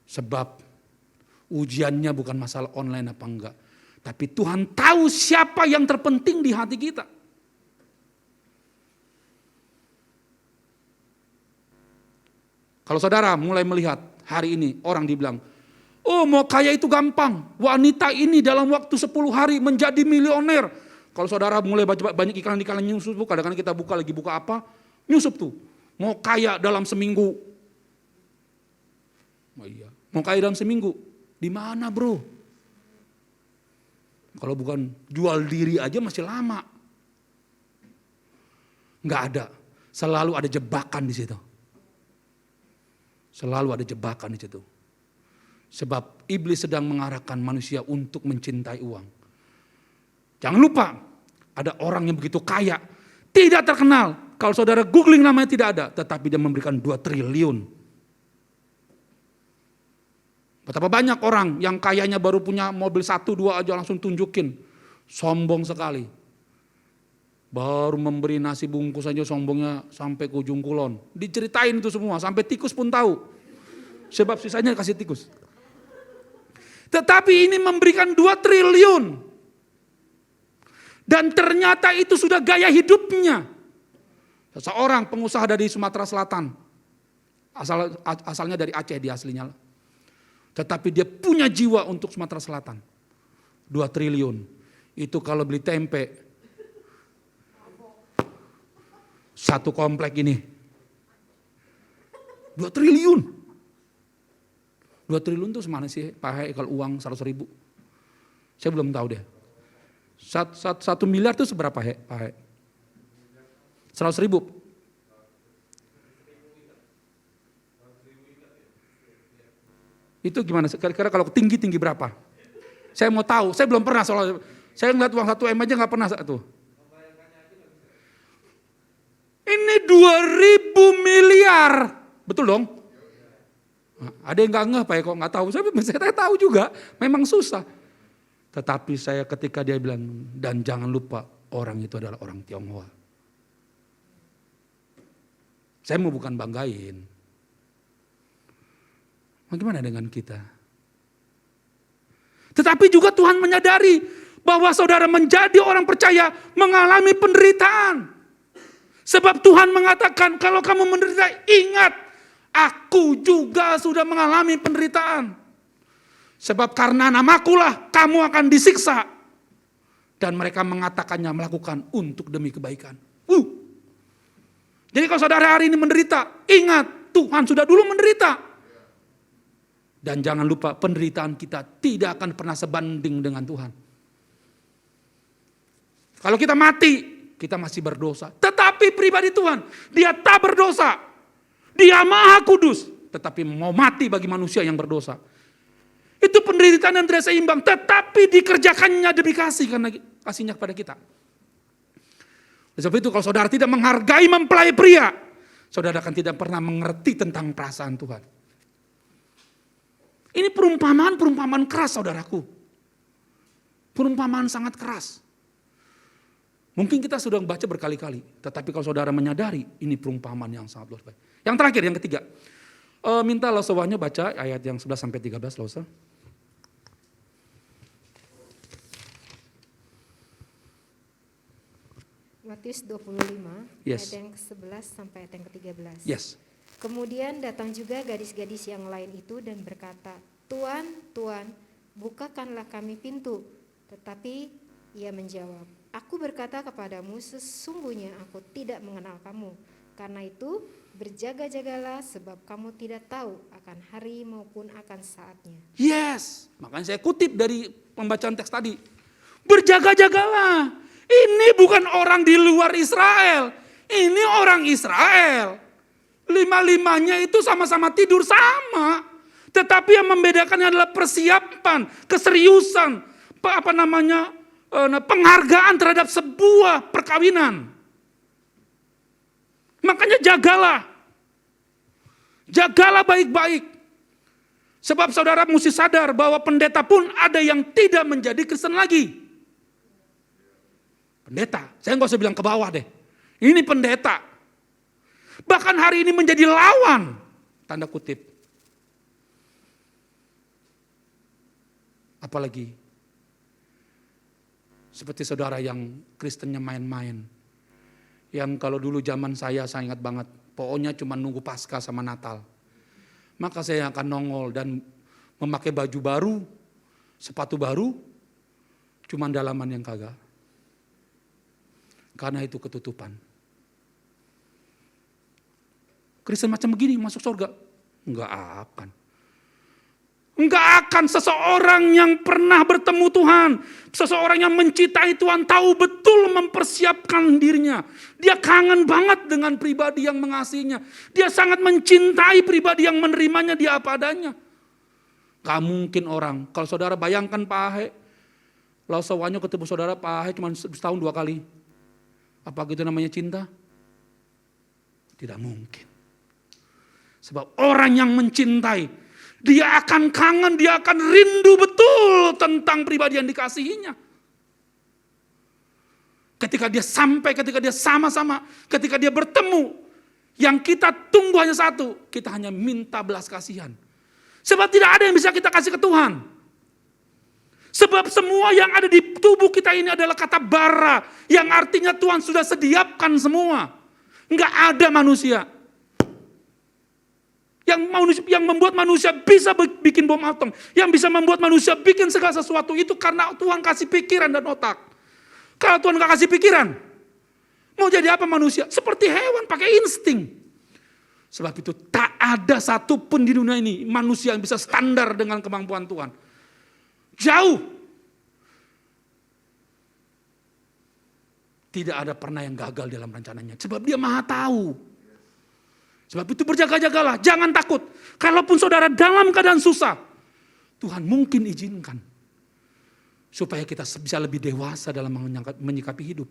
Sebab ujiannya bukan masalah online apa enggak. Tapi Tuhan tahu siapa yang terpenting di hati kita. Kalau saudara mulai melihat hari ini orang dibilang, oh mau kaya itu gampang. Wanita ini dalam waktu 10 hari menjadi milioner. Kalau saudara mulai baca banyak iklan-iklan nyusup, kadang-kadang kita lagi buka apa, nyusup tuh. Mau kaya dalam seminggu. Oh iya, mau kaya dalam seminggu. Di mana bro? Kalau bukan jual diri aja masih lama. Enggak ada. Selalu ada jebakan di situ. Selalu ada jebakan di situ. Sebab iblis sedang mengarahkan manusia untuk mencintai uang. Jangan lupa, ada orang yang begitu kaya, tidak terkenal. Kalau saudara googling namanya tidak ada, tetapi dia memberikan 2 triliun. Betapa banyak orang yang kayanya baru punya mobil 1-2 aja langsung tunjukin. Sombong sekali. Baru memberi nasi bungkus saja sombongnya sampai ke ujung kulon. Diceritain itu semua, sampai tikus pun tahu. Sebab sisanya kasih tikus. Tetapi ini memberikan 2 triliun. Dan ternyata itu sudah gaya hidupnya. Seorang pengusaha dari Sumatera Selatan. Asalnya dari Aceh dia aslinya. Tetapi dia punya jiwa untuk Sumatera Selatan. 2 triliun. Itu kalau beli tempe. 1 komplek ini. 2 triliun. 2 triliun itu semana sih Pak Hai kalau uang 100 ribu? Saya belum tahu deh. 1 miliar itu seberapa Pak Hai? 100 ribu. Itu gimana? Kira-kira kalau tinggi berapa? Saya mau tahu, saya belum pernah soalnya. Saya ngeliat uang 1 M aja gak pernah tuh. Ini 2.000 miliar. Betul dong? Nah, ada yang gak ngeh Pak ya kok gak tahu. Saya tahu juga, memang susah. Tetapi saya ketika dia bilang, dan jangan lupa orang itu adalah orang Tionghoa. Saya mau bukan banggain. Bagaimana dengan kita? Tetapi juga Tuhan menyadari bahwa saudara menjadi orang percaya mengalami penderitaan. Sebab Tuhan mengatakan kalau kamu menderita ingat aku juga sudah mengalami penderitaan. Sebab karena namakulah kamu akan disiksa. Dan mereka mengatakannya melakukan untuk demi kebaikan. Jadi kalau saudara hari ini menderita ingat Tuhan sudah dulu menderita. Dan jangan lupa penderitaan kita tidak akan pernah sebanding dengan Tuhan. Kalau kita mati, kita masih berdosa. Tetapi pribadi Tuhan, dia tak berdosa. Dia maha kudus. Tetapi mau mati bagi manusia yang berdosa. Itu penderitaan penderitaan dan tidak seimbang, tetapi dikerjakannya demi kasih karena kasihnya kepada kita. Oleh sebab itu kalau saudara tidak menghargai mempelai pria, saudara akan tidak pernah mengerti tentang perasaan Tuhan. Ini perumpamaan keras saudaraku. Perumpamaan sangat keras. Mungkin kita sudah membaca berkali-kali, tetapi kalau saudara menyadari ini perumpamaan yang sangat luar biasa. Yang terakhir, yang ketiga. Minta Lausawanya baca ayat yang 11 sampai 13 Lausa. Matius 25, Yes. ayat yang ke-11 sampai ayat yang ke-13. Yes. Kemudian datang juga gadis-gadis yang lain itu dan berkata, Tuan, Tuan, bukakanlah kami pintu. Tetapi ia menjawab, Aku berkata kepadamu, sesungguhnya aku tidak mengenal kamu. Karena itu berjaga-jagalah sebab kamu tidak tahu akan hari maupun akan saatnya. Yes, makanya saya kutip dari pembacaan teks tadi. Berjaga-jagalah. Ini bukan orang di luar Israel. Ini orang Israel. Lima-limanya itu sama-sama tidur sama. Tetapi yang membedakannya adalah persiapan, keseriusan, penghargaan terhadap sebuah perkawinan. Makanya jagalah. Jagalah baik-baik. Sebab saudara mesti sadar bahwa pendeta pun ada yang tidak menjadi Kristen lagi. Pendeta, saya nggak usah bilang ke bawah deh. Ini pendeta. Bahkan hari ini menjadi lawan, tanda kutip. Apalagi seperti saudara yang Kristennya main-main. Yang kalau dulu zaman saya ingat banget, pokoknya cuma nunggu Paskah sama Natal. Maka saya akan nongol dan memakai baju baru, sepatu baru, cuma dalaman yang kagak. Karena itu ketutupan. Kristen macam begini masuk surga? Enggak akan. Enggak akan. Seseorang yang pernah bertemu Tuhan, seseorang yang mencintai Tuhan, tahu betul mempersiapkan dirinya. Dia kangen banget dengan pribadi yang mengasihinya. Dia sangat mencintai pribadi yang menerimanya dia apa adanya. Gak mungkin orang, kalau saudara bayangkan Pak Ahe, Lausawanyo ketemu saudara Pak Ahe cuma setahun 2 kali. Apa gitu namanya cinta? Tidak mungkin. Sebab orang yang mencintai, dia akan kangen, dia akan rindu betul tentang pribadi yang dikasihinya. Ketika dia sampai, ketika dia sama-sama, ketika dia bertemu, yang kita tunggu hanya satu, kita hanya minta belas kasihan. Sebab tidak ada yang bisa kita kasih ke Tuhan. Sebab semua yang ada di tubuh kita ini adalah kata bara, yang artinya Tuhan sudah sediakan semua. Enggak ada manusia yang membuat manusia bisa bikin bom atom, yang bisa membuat manusia bikin segala sesuatu itu karena Tuhan kasih pikiran dan otak. Kalau Tuhan gak kasih pikiran, mau jadi apa manusia? Seperti hewan pakai insting. Sebab itu tak ada satupun di dunia ini manusia yang bisa standar dengan kemampuan Tuhan. Jauh. Tidak ada pernah yang gagal dalam rencananya. Sebab dia maha tahu. Sebab itu berjaga-jagalah, jangan takut. Kalaupun saudara dalam keadaan susah, Tuhan mungkin izinkan. Supaya kita bisa lebih dewasa dalam menyikapi hidup.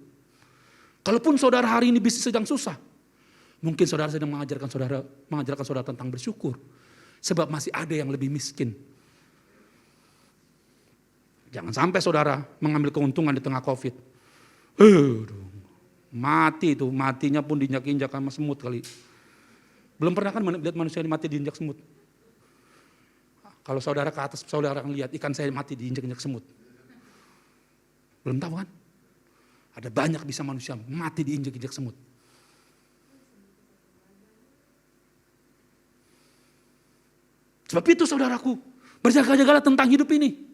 Kalaupun saudara hari ini bisnis sedang susah, mungkin saudara sedang mengajarkan saudara tentang bersyukur. Sebab masih ada yang lebih miskin. Jangan sampai saudara mengambil keuntungan di tengah COVID. Mati itu, matinya pun diinjak-injak sama semut kali. Belum pernah kan lihat manusia mati diinjak semut? Kalau saudara ke atas, saudara akan lihat ikan saya mati diinjak-injak semut. Belum tahu kan? Ada banyak bisa manusia mati diinjak-injak semut. Sebab itu saudaraku, berjaga-jagalah tentang hidup ini.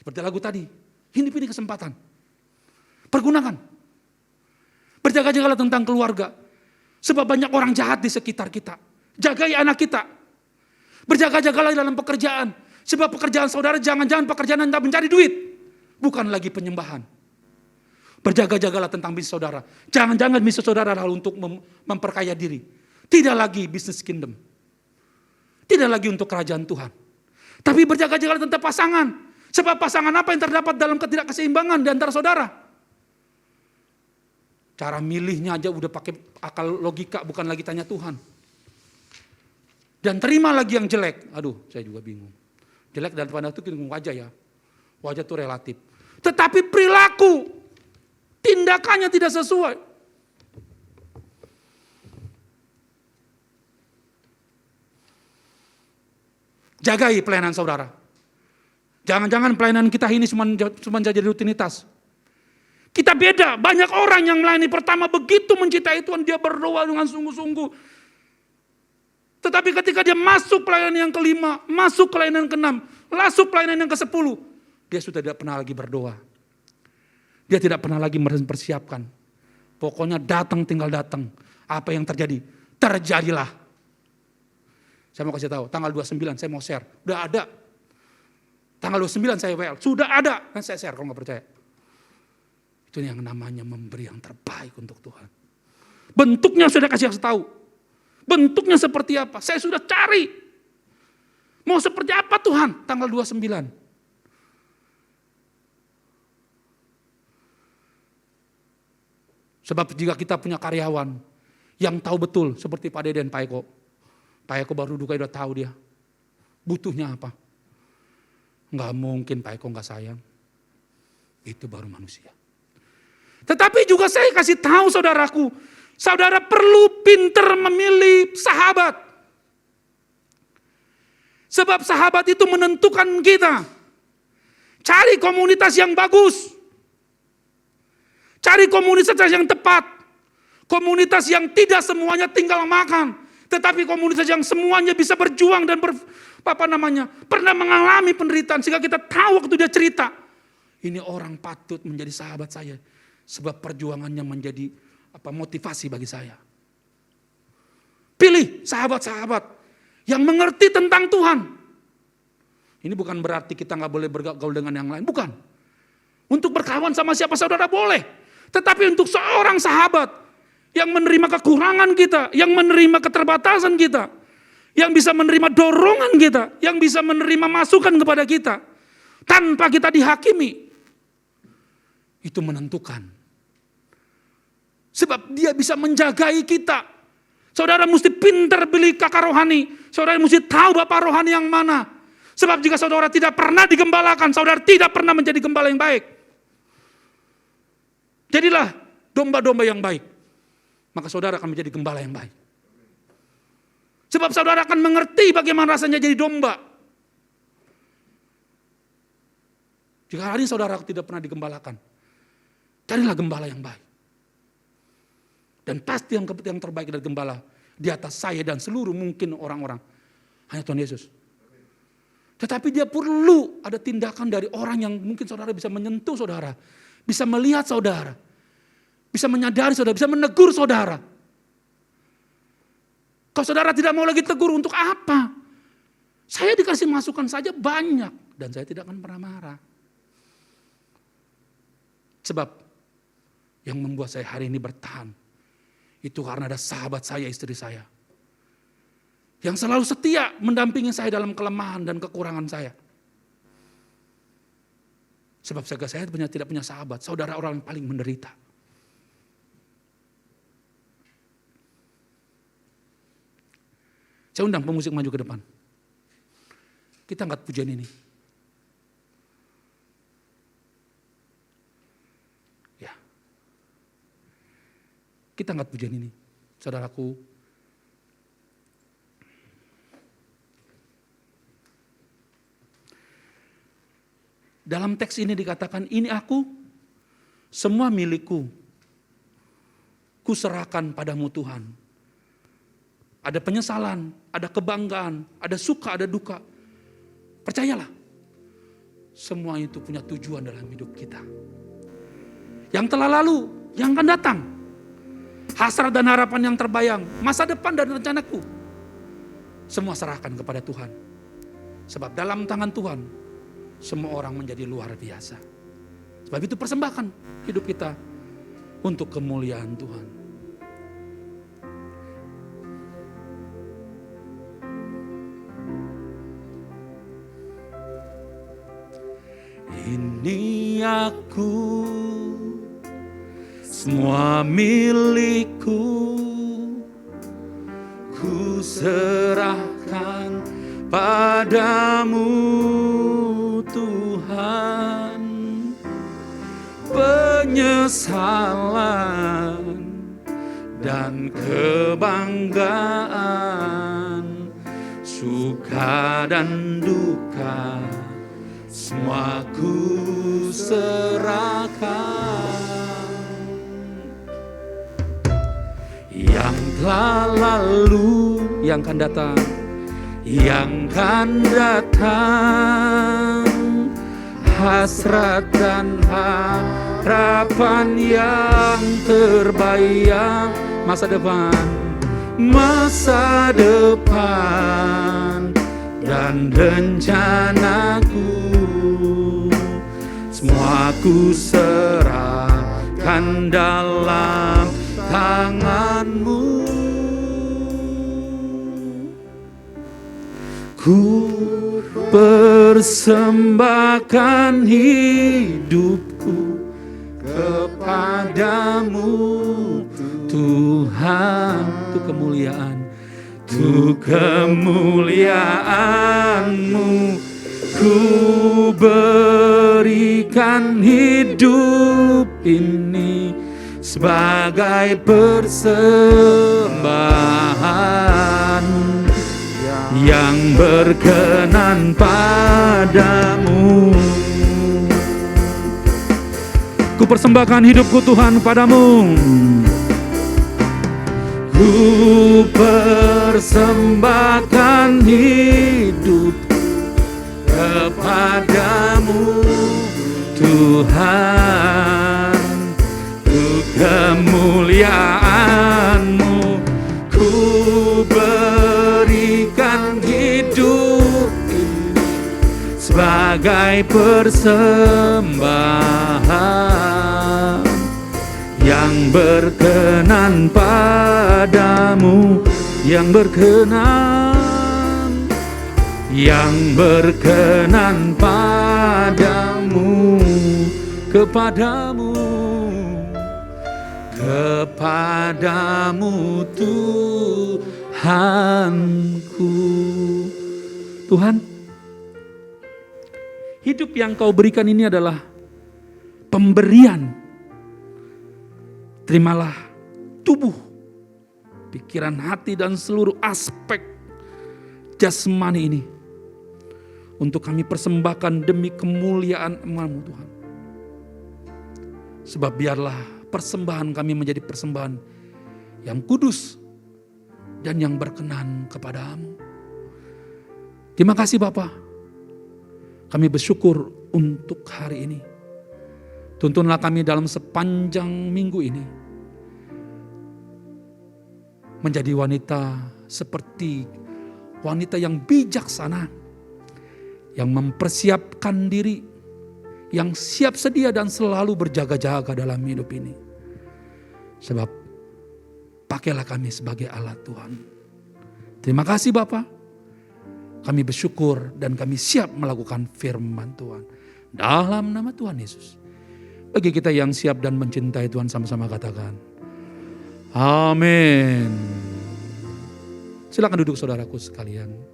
Seperti lagu tadi, hidup ini kesempatan. Pergunakan. Berjaga-jagalah tentang keluarga. Sebab banyak orang jahat di sekitar kita. Jagai anak kita. Berjaga-jagalah dalam pekerjaan. Sebab pekerjaan saudara jangan-jangan pekerjaan Anda mencari duit. Bukan lagi penyembahan. Berjaga-jagalah tentang bisnis saudara. Jangan-jangan bisnis saudara adalah untuk memperkaya diri. Tidak lagi bisnis kingdom. Tidak lagi untuk kerajaan Tuhan. Tapi berjaga-jaga tentang pasangan. Sebab pasangan apa yang terdapat dalam ketidakkeseimbangan di antara saudara? Cara milihnya aja udah pakai akal logika, bukan lagi tanya Tuhan. Dan terima lagi yang jelek. Aduh, saya juga bingung. Jelek dan pandang itu wajah ya. Wajah itu relatif. Tetapi perilaku, tindakannya tidak sesuai. Jagai pelayanan saudara. Jangan-jangan pelayanan kita ini cuma jadi rutinitas. Kita beda, banyak orang yang melayani pertama begitu mencintai Tuhan, dia berdoa dengan sungguh-sungguh. Tetapi ketika dia masuk pelayanan yang kelima, masuk pelayanan yang keenam, masuk pelayanan yang ke-10, dia sudah tidak pernah lagi berdoa. Dia tidak pernah lagi mempersiapkan. Pokoknya datang tinggal datang. Apa yang terjadi? Terjadilah. Saya mau kasih tahu, tanggal 29 saya mau share. Udah ada. Tanggal 29 saya WL, sudah ada. Kan saya share kalau nggak percaya. Itu yang namanya memberi yang terbaik untuk Tuhan. Bentuknya sudah kasih tahu. Bentuknya seperti apa? Saya sudah cari. Mau seperti apa Tuhan? Tanggal 29. Sebab jika kita punya karyawan yang tahu betul seperti Pak Deden, Pak Eko. Pak Eko baru duka udah tahu dia. Butuhnya apa? Enggak mungkin Pak Eko enggak sayang. Itu baru manusia. Tetapi juga saya kasih tahu saudaraku, saudara perlu pintar memilih sahabat. Sebab sahabat itu menentukan kita. Cari komunitas yang bagus. Cari komunitas yang tepat. Komunitas yang tidak semuanya tinggal makan. Tetapi komunitas yang semuanya bisa berjuang dan pernah mengalami penderitaan. Sehingga kita tahu waktu dia cerita. Ini orang patut menjadi sahabat saya. Sebab perjuangannya menjadi motivasi bagi saya. Pilih sahabat-sahabat yang mengerti tentang Tuhan. Ini bukan berarti kita nggak boleh bergaul dengan yang lain, bukan. Untuk berkawan sama siapa saudara boleh, tetapi untuk seorang sahabat yang menerima kekurangan kita, yang menerima keterbatasan kita, yang bisa menerima dorongan kita, yang bisa menerima masukan kepada kita, tanpa kita dihakimi, itu menentukan. Sebab dia bisa menjagai kita. Saudara mesti pintar pilih kakak rohani. Saudara mesti tahu bapak rohani yang mana. Sebab jika saudara tidak pernah digembalakan, saudara tidak pernah menjadi gembala yang baik. Jadilah domba-domba yang baik. Maka saudara akan menjadi gembala yang baik. Sebab saudara akan mengerti bagaimana rasanya jadi domba. Jika hari ini saudara tidak pernah digembalakan, carilah gembala yang baik. Dan pasti yang terbaik dari gembala di atas saya dan seluruh mungkin orang-orang hanya Tuhan Yesus. Tetapi dia perlu ada tindakan dari orang yang mungkin saudara bisa menyentuh saudara, bisa melihat saudara, bisa menyadari saudara, bisa menegur saudara. Kalau saudara tidak mau lagi tegur, untuk apa? Saya dikasih masukan saja banyak dan saya tidak akan pernah marah. Sebab yang membuat saya hari ini bertahan itu karena ada sahabat saya, istri saya. Yang selalu setia mendampingi saya dalam kelemahan dan kekurangan saya. Sebab saya tidak punya sahabat, saudara orang yang paling menderita. Saya undang pemusik maju ke depan. Kita angkat pujian ini. Kita angkat pujian ini, saudaraku. Dalam teks ini dikatakan, ini aku, semua milikku, kuserahkan padamu Tuhan. Ada penyesalan, ada kebanggaan, ada suka, ada duka. Percayalah, semua itu punya tujuan dalam hidup kita. Yang telah lalu, yang akan datang. Hasrat dan harapan yang terbayang, masa depan dan rencanaku, semua serahkan kepada Tuhan. Sebab dalam tangan Tuhan, semua orang menjadi luar biasa. Sebab itu persembahkan hidup kita untuk kemuliaan Tuhan. Ini aku, semua milikku, ku serahkan padamu Tuhan. Penyesalan dan kebanggaan, suka dan duka, semua ku serahkan. Yang telah lalu, yang akan datang, yang akan datang, hasrat dan harapan yang terbayang, masa depan dan rencanaku, semua ku serahkan dalam tanganmu. Ku persembahkan hidupku kepadamu Tuhan, untuk kemuliaan-Mu, ku berikan hidup ini sebagai persembahan yang berkenan padamu. Ku persembahkan hidupku Tuhan padamu. Ku persembahkan hidup kepadamu Tuhan, untuk kemuliaan-Mu, ku berikan hidup ini sebagai persembahan yang berkenan padamu, yang berkenan padamu, kepadamu Tuhanku. Tuhan, hidup yang Kau berikan ini adalah pemberian. Terimalah tubuh, pikiran, hati, dan seluruh aspek jasmani ini untuk kami persembahkan demi kemuliaan nama-Mu Tuhan. Sebab biarlah persembahan kami menjadi persembahan yang kudus dan yang berkenan kepada-Mu. Terima kasih Bapa. Kami bersyukur untuk hari ini. Tuntunlah kami dalam sepanjang minggu ini menjadi wanita seperti wanita yang bijaksana, yang mempersiapkan diri, yang siap sedia dan selalu berjaga-jaga dalam hidup ini. Sebab pakailah kami sebagai alat Tuhan. Terima kasih Bapa. Kami bersyukur dan kami siap melakukan firman Tuhan. Dalam nama Tuhan Yesus. Bagi kita yang siap dan mencintai Tuhan, sama-sama katakan amin. Silakan duduk saudaraku sekalian.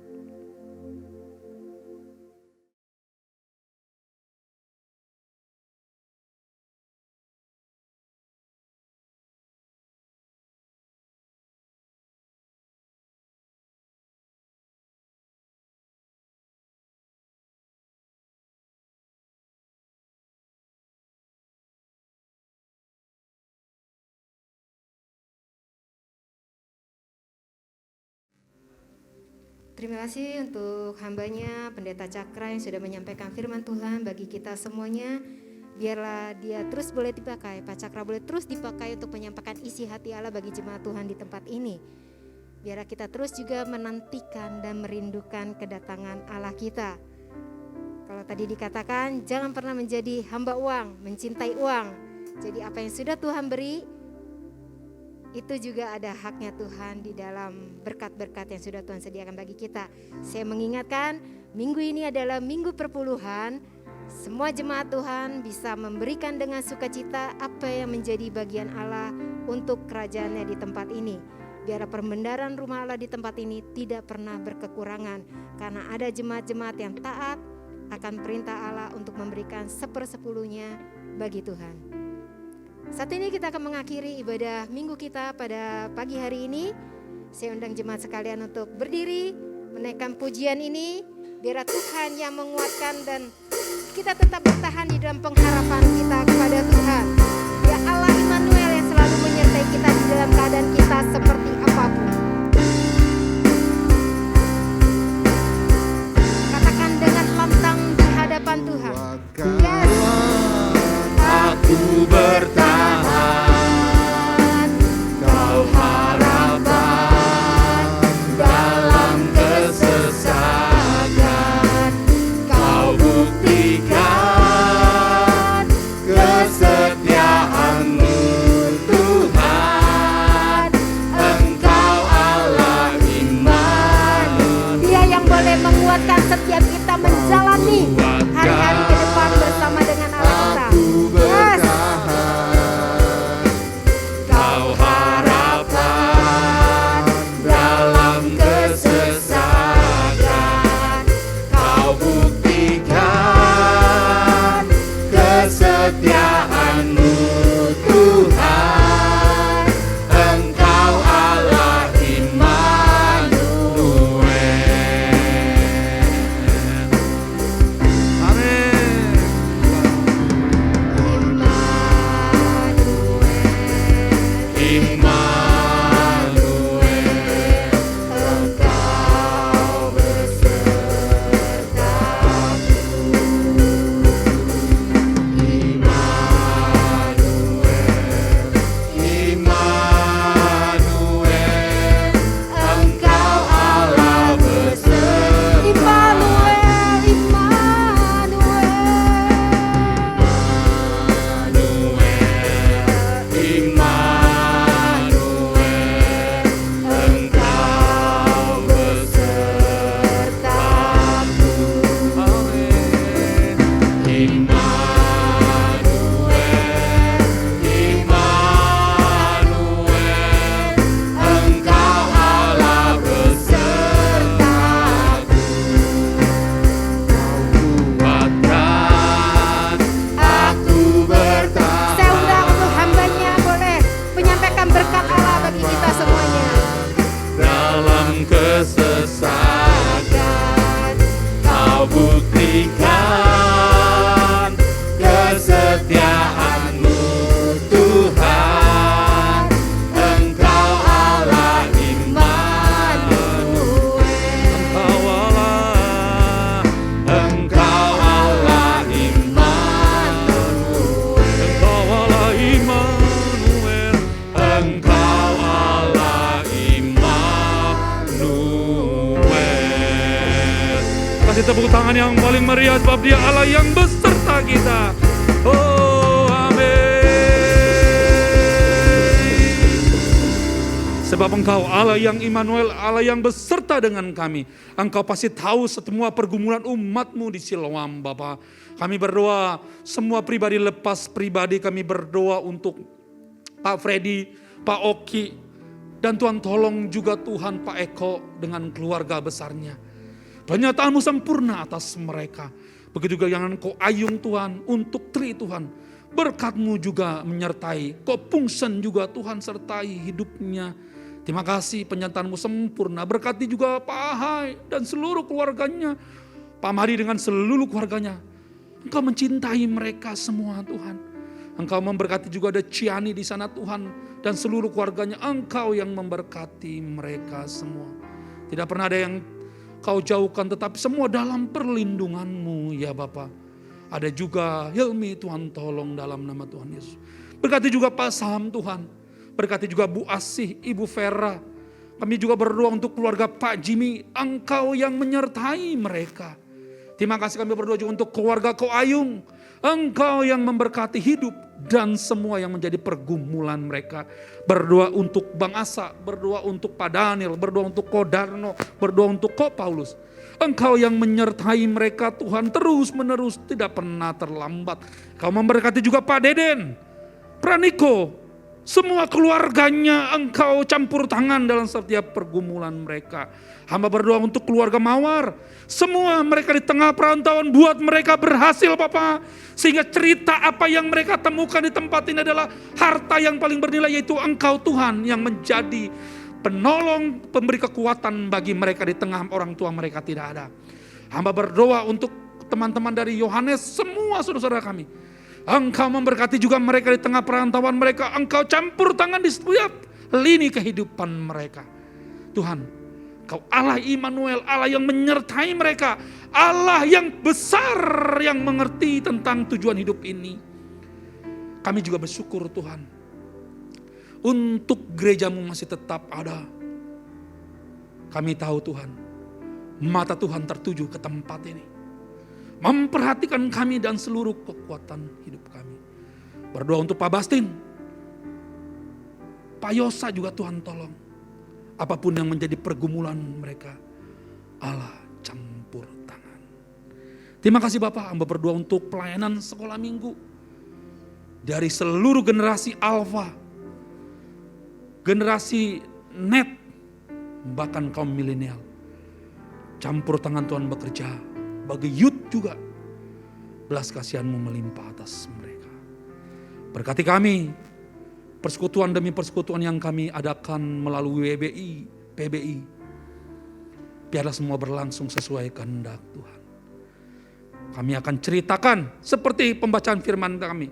Terima kasih untuk hambanya Pendeta Cakra yang sudah menyampaikan firman Tuhan bagi kita semuanya. Biarlah dia terus boleh dipakai, Pak Cakra boleh terus dipakai untuk menyampaikan isi hati Allah bagi jemaat Tuhan di tempat ini. Biarlah kita terus juga menantikan dan merindukan kedatangan Allah kita. Kalau tadi dikatakan jangan pernah menjadi hamba uang, mencintai uang. Jadi apa yang sudah Tuhan beri, itu juga ada haknya Tuhan di dalam berkat-berkat yang sudah Tuhan sediakan bagi kita. Saya mengingatkan, minggu ini adalah minggu perpuluhan Semua jemaat Tuhan bisa memberikan dengan sukacita apa yang menjadi bagian Allah untuk kerajaannya di tempat ini. Biar perbendaharaan rumah Allah di tempat ini tidak pernah berkekurangan, karena ada jemaat-jemaat yang taat akan perintah Allah untuk memberikan 1/10-nya bagi Tuhan. Saat ini kita akan mengakhiri ibadah minggu kita pada pagi hari ini. Saya undang jemaat sekalian untuk berdiri, menaikkan pujian ini. Biar Tuhan yang menguatkan dan kita tetap bertahan di dalam pengharapan kita kepada Tuhan. Ya Allah Immanuel yang selalu menyertai kita di dalam keadaan kita seperti apapun. Katakan dengan lantang di hadapan Tuhan. Yes. Aku bertahan, kau harapan dalam kesesakan, kau buktikan kesetiaan-Mu Tuhan, Engkau Allah Immanuel. Dia yang boleh menguatkan setiap kita menjalani hari-hari ke depan bersama dengan Allah kita. Yes. Kau harapan dalam kesesakan, kau buktikan kesetiaan-Mu Tuhan, Engkau Allah Immanuel. Amin. Immanuel, Engkau besertaku. Immanuel, Engkau Allah besertaku. Saya undang untuk hambanya boleh menyampaikan berkat Allah bagi kita semuanya. Dalam kesesakan, kau buktikan kesetiaan-Mu Tuhan, Engkau Allah Immanuel. Engkau Allah Immanuel. Engkau Allah Immanuel. Kasih tepuk tangan yang paling meriah sebab Dia Allah yang beserta kita. Oh, amin. Sebab Engkau Allah yang Immanuel, Allah yang beserta dengan kami. Engkau pasti tahu semua pergumulan umat-Mu di Siloam, Bapa. Kami berdoa, semua pribadi lepas pribadi kami berdoa untuk Pak Freddy, Pak Oki, dan Tuhan tolong juga Tuhan Pak Eko dengan keluarga besarnya. Penyertaan-Mu sempurna atas mereka. Begitu juga yang Engkau ayung Tuhan untuk Tri Tuhan. Berkat-Mu juga menyertai. Kau Pungsen juga Tuhan sertai hidupnya. Terima kasih penyertaan-Mu sempurna. Berkati juga Pak Ahai dan seluruh keluarganya. Pak Mari dengan seluruh keluarganya. Engkau mencintai mereka semua Tuhan. Engkau memberkati juga ada Ciani di sana Tuhan. Dan seluruh keluarganya Engkau yang memberkati mereka semua. Tidak pernah ada yang Kau jauhkan tetapi semua dalam perlindungan-Mu ya Bapa. Ada juga Hilmi Tuhan tolong dalam nama Tuhan Yesus. Berkati juga Pak Sam Tuhan. Berkati juga Bu Asih, Ibu Vera. Kami juga berdoa untuk keluarga Pak Jimmy. Engkau yang menyertai mereka. Terima kasih kami berdoa juga untuk keluarga Ko Ayung. Engkau yang memberkati hidup dan semua yang menjadi pergumulan mereka. Berdoa untuk Bang Asa, berdoa untuk Pak Daniel, berdoa untuk Ko Darno, berdoa untuk Ko Paulus. Engkau yang menyertai mereka Tuhan terus menerus, tidak pernah terlambat. Kau memberkati juga Pak Deden, Praniko, semua keluarganya Engkau campur tangan dalam setiap pergumulan mereka. Hamba berdoa untuk keluarga Mawar, semua mereka di tengah perantauan, buat mereka berhasil Bapa. Sehingga cerita apa yang mereka temukan di tempat ini adalah harta yang paling bernilai, yaitu Engkau Tuhan yang menjadi penolong, pemberi kekuatan bagi mereka di tengah orang tua mereka tidak ada. Hamba berdoa untuk teman-teman dari Yohanes, semua saudara-saudara kami. Engkau memberkati juga mereka di tengah perantauan mereka. Engkau campur tangan di setiap lini kehidupan mereka. Tuhan, Kau Allah Immanuel, Allah yang menyertai mereka. Allah yang besar, yang mengerti tentang tujuan hidup ini. Kami juga bersyukur Tuhan, untuk gerejamu masih tetap ada. Kami tahu Tuhan, mata Tuhan tertuju ke tempat ini, memperhatikan kami dan seluruh kekuatan hidup kami. Berdoa untuk Pak Bastin, Pak Yosa juga Tuhan tolong. Apapun yang menjadi pergumulan mereka, Allah campur tangan. Terima kasih Bapak, hamba berdoa untuk pelayanan sekolah minggu. Dari seluruh generasi Alfa, generasi net, bahkan kaum milenial. Campur tangan Tuhan bekerja. Bagi youth juga, belas kasihan-Mu melimpah atas mereka. Berkati kami, persekutuan demi persekutuan yang kami adakan melalui WBI, PBI. Biarlah semua berlangsung sesuai kehendak Tuhan. Kami akan ceritakan seperti pembacaan firman kami.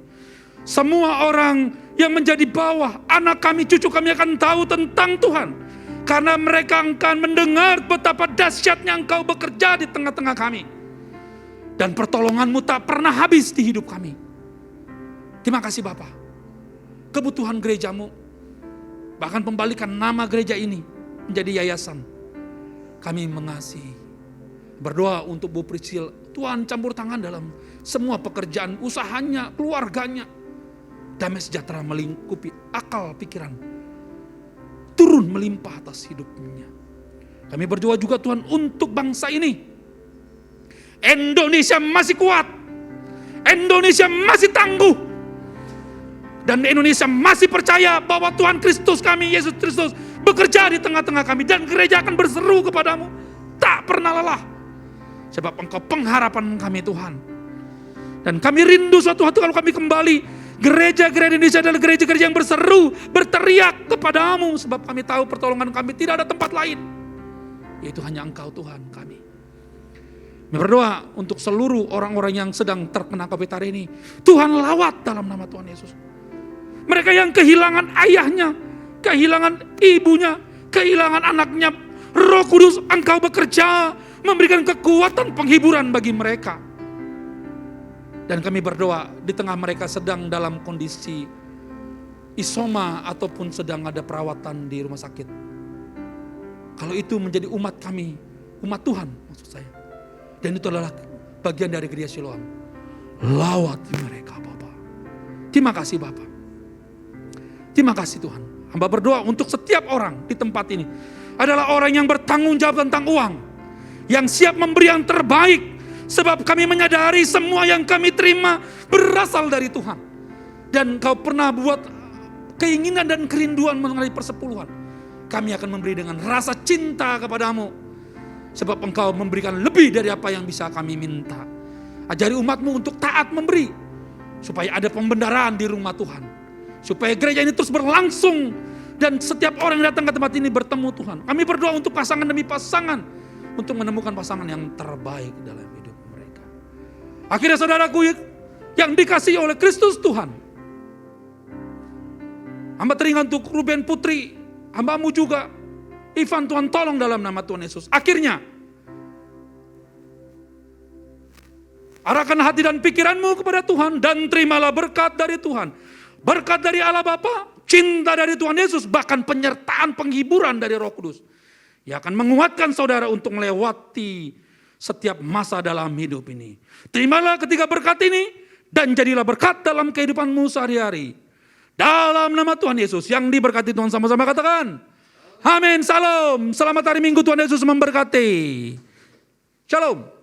Semua orang yang menjadi bawah, anak kami, cucu kami akan tahu tentang Tuhan. Karena mereka akan mendengar betapa dahsyatnya Engkau bekerja di tengah-tengah kami. Dan pertolongan-Mu tak pernah habis di hidup kami. Terima kasih Bapa. Kebutuhan gereja-Mu, bahkan pembalikan nama gereja ini menjadi yayasan. Kami mengasihi. Berdoa untuk Bu Priscil, Tuhan campur tangan dalam semua pekerjaan, usahanya, keluarganya. Damai sejahtera melingkupi akal pikiran, turun melimpah atas hidupnya. Kami berdoa juga Tuhan untuk bangsa ini. Indonesia masih kuat, Indonesia masih tangguh, dan Indonesia masih percaya bahwa Tuhan Kristus kami, Yesus Kristus, bekerja di tengah-tengah kami. Dan gereja akan berseru kepadamu, tak pernah lelah. Sebab Engkau pengharapan kami Tuhan. Dan kami rindu suatu waktu kalau kami kembali, gereja-gereja Indonesia adalah gereja-gereja yang berseru, berteriak kepadamu. Sebab kami tahu pertolongan kami tidak ada tempat lain, yaitu hanya Engkau Tuhan kami. Kami berdoa untuk seluruh orang-orang yang sedang terkena COVID hari ini. Tuhan lawat dalam nama Tuhan Yesus. Mereka yang kehilangan ayahnya, kehilangan ibunya, kehilangan anaknya, Roh Kudus Engkau bekerja, memberikan kekuatan penghiburan bagi mereka. Dan kami berdoa di tengah mereka sedang dalam kondisi isoma ataupun sedang ada perawatan di rumah sakit. Kalau itu menjadi umat kami, umat Tuhan maksud saya. Dan itu adalah bagian dari gereja Siloam. Lawat mereka Bapak. Terima kasih Bapak. Terima kasih Tuhan. Hamba berdoa untuk setiap orang di tempat ini adalah orang yang bertanggung jawab tentang uang, yang siap memberi yang terbaik. Sebab kami menyadari semua yang kami terima berasal dari Tuhan. Dan Kau pernah buat keinginan dan kerinduan mengenai persepuluhan. Kami akan memberi dengan rasa cinta kepadamu. Sebab Engkau memberikan lebih dari apa yang bisa kami minta. Ajari umat-Mu untuk taat memberi. Supaya ada pembendaraan di rumah Tuhan. Supaya gereja ini terus berlangsung. Dan setiap orang yang datang ke tempat ini bertemu Tuhan. Kami berdoa untuk pasangan demi pasangan. Untuk menemukan pasangan yang terbaik dalam hidup mereka. Akhirnya saudaraku yang dikasihi oleh Kristus Tuhan. Hamba teringat untuk Ruben Putri. Hamba-Mu juga. Ivan, Tuhan tolong dalam nama Tuhan Yesus. Akhirnya. Arahkan hati dan pikiranmu kepada Tuhan. Dan terimalah berkat dari Tuhan. Berkat dari Allah Bapa, cinta dari Tuhan Yesus, bahkan penyertaan penghiburan dari Roh Kudus. Yang akan menguatkan saudara untuk melewati setiap masa dalam hidup ini. Terimalah ketiga berkat ini dan jadilah berkat dalam kehidupanmu sehari-hari. Dalam nama Tuhan Yesus yang diberkati Tuhan, sama-sama katakan. Amin, salam. Selamat hari Minggu, Tuhan Yesus memberkati. Shalom.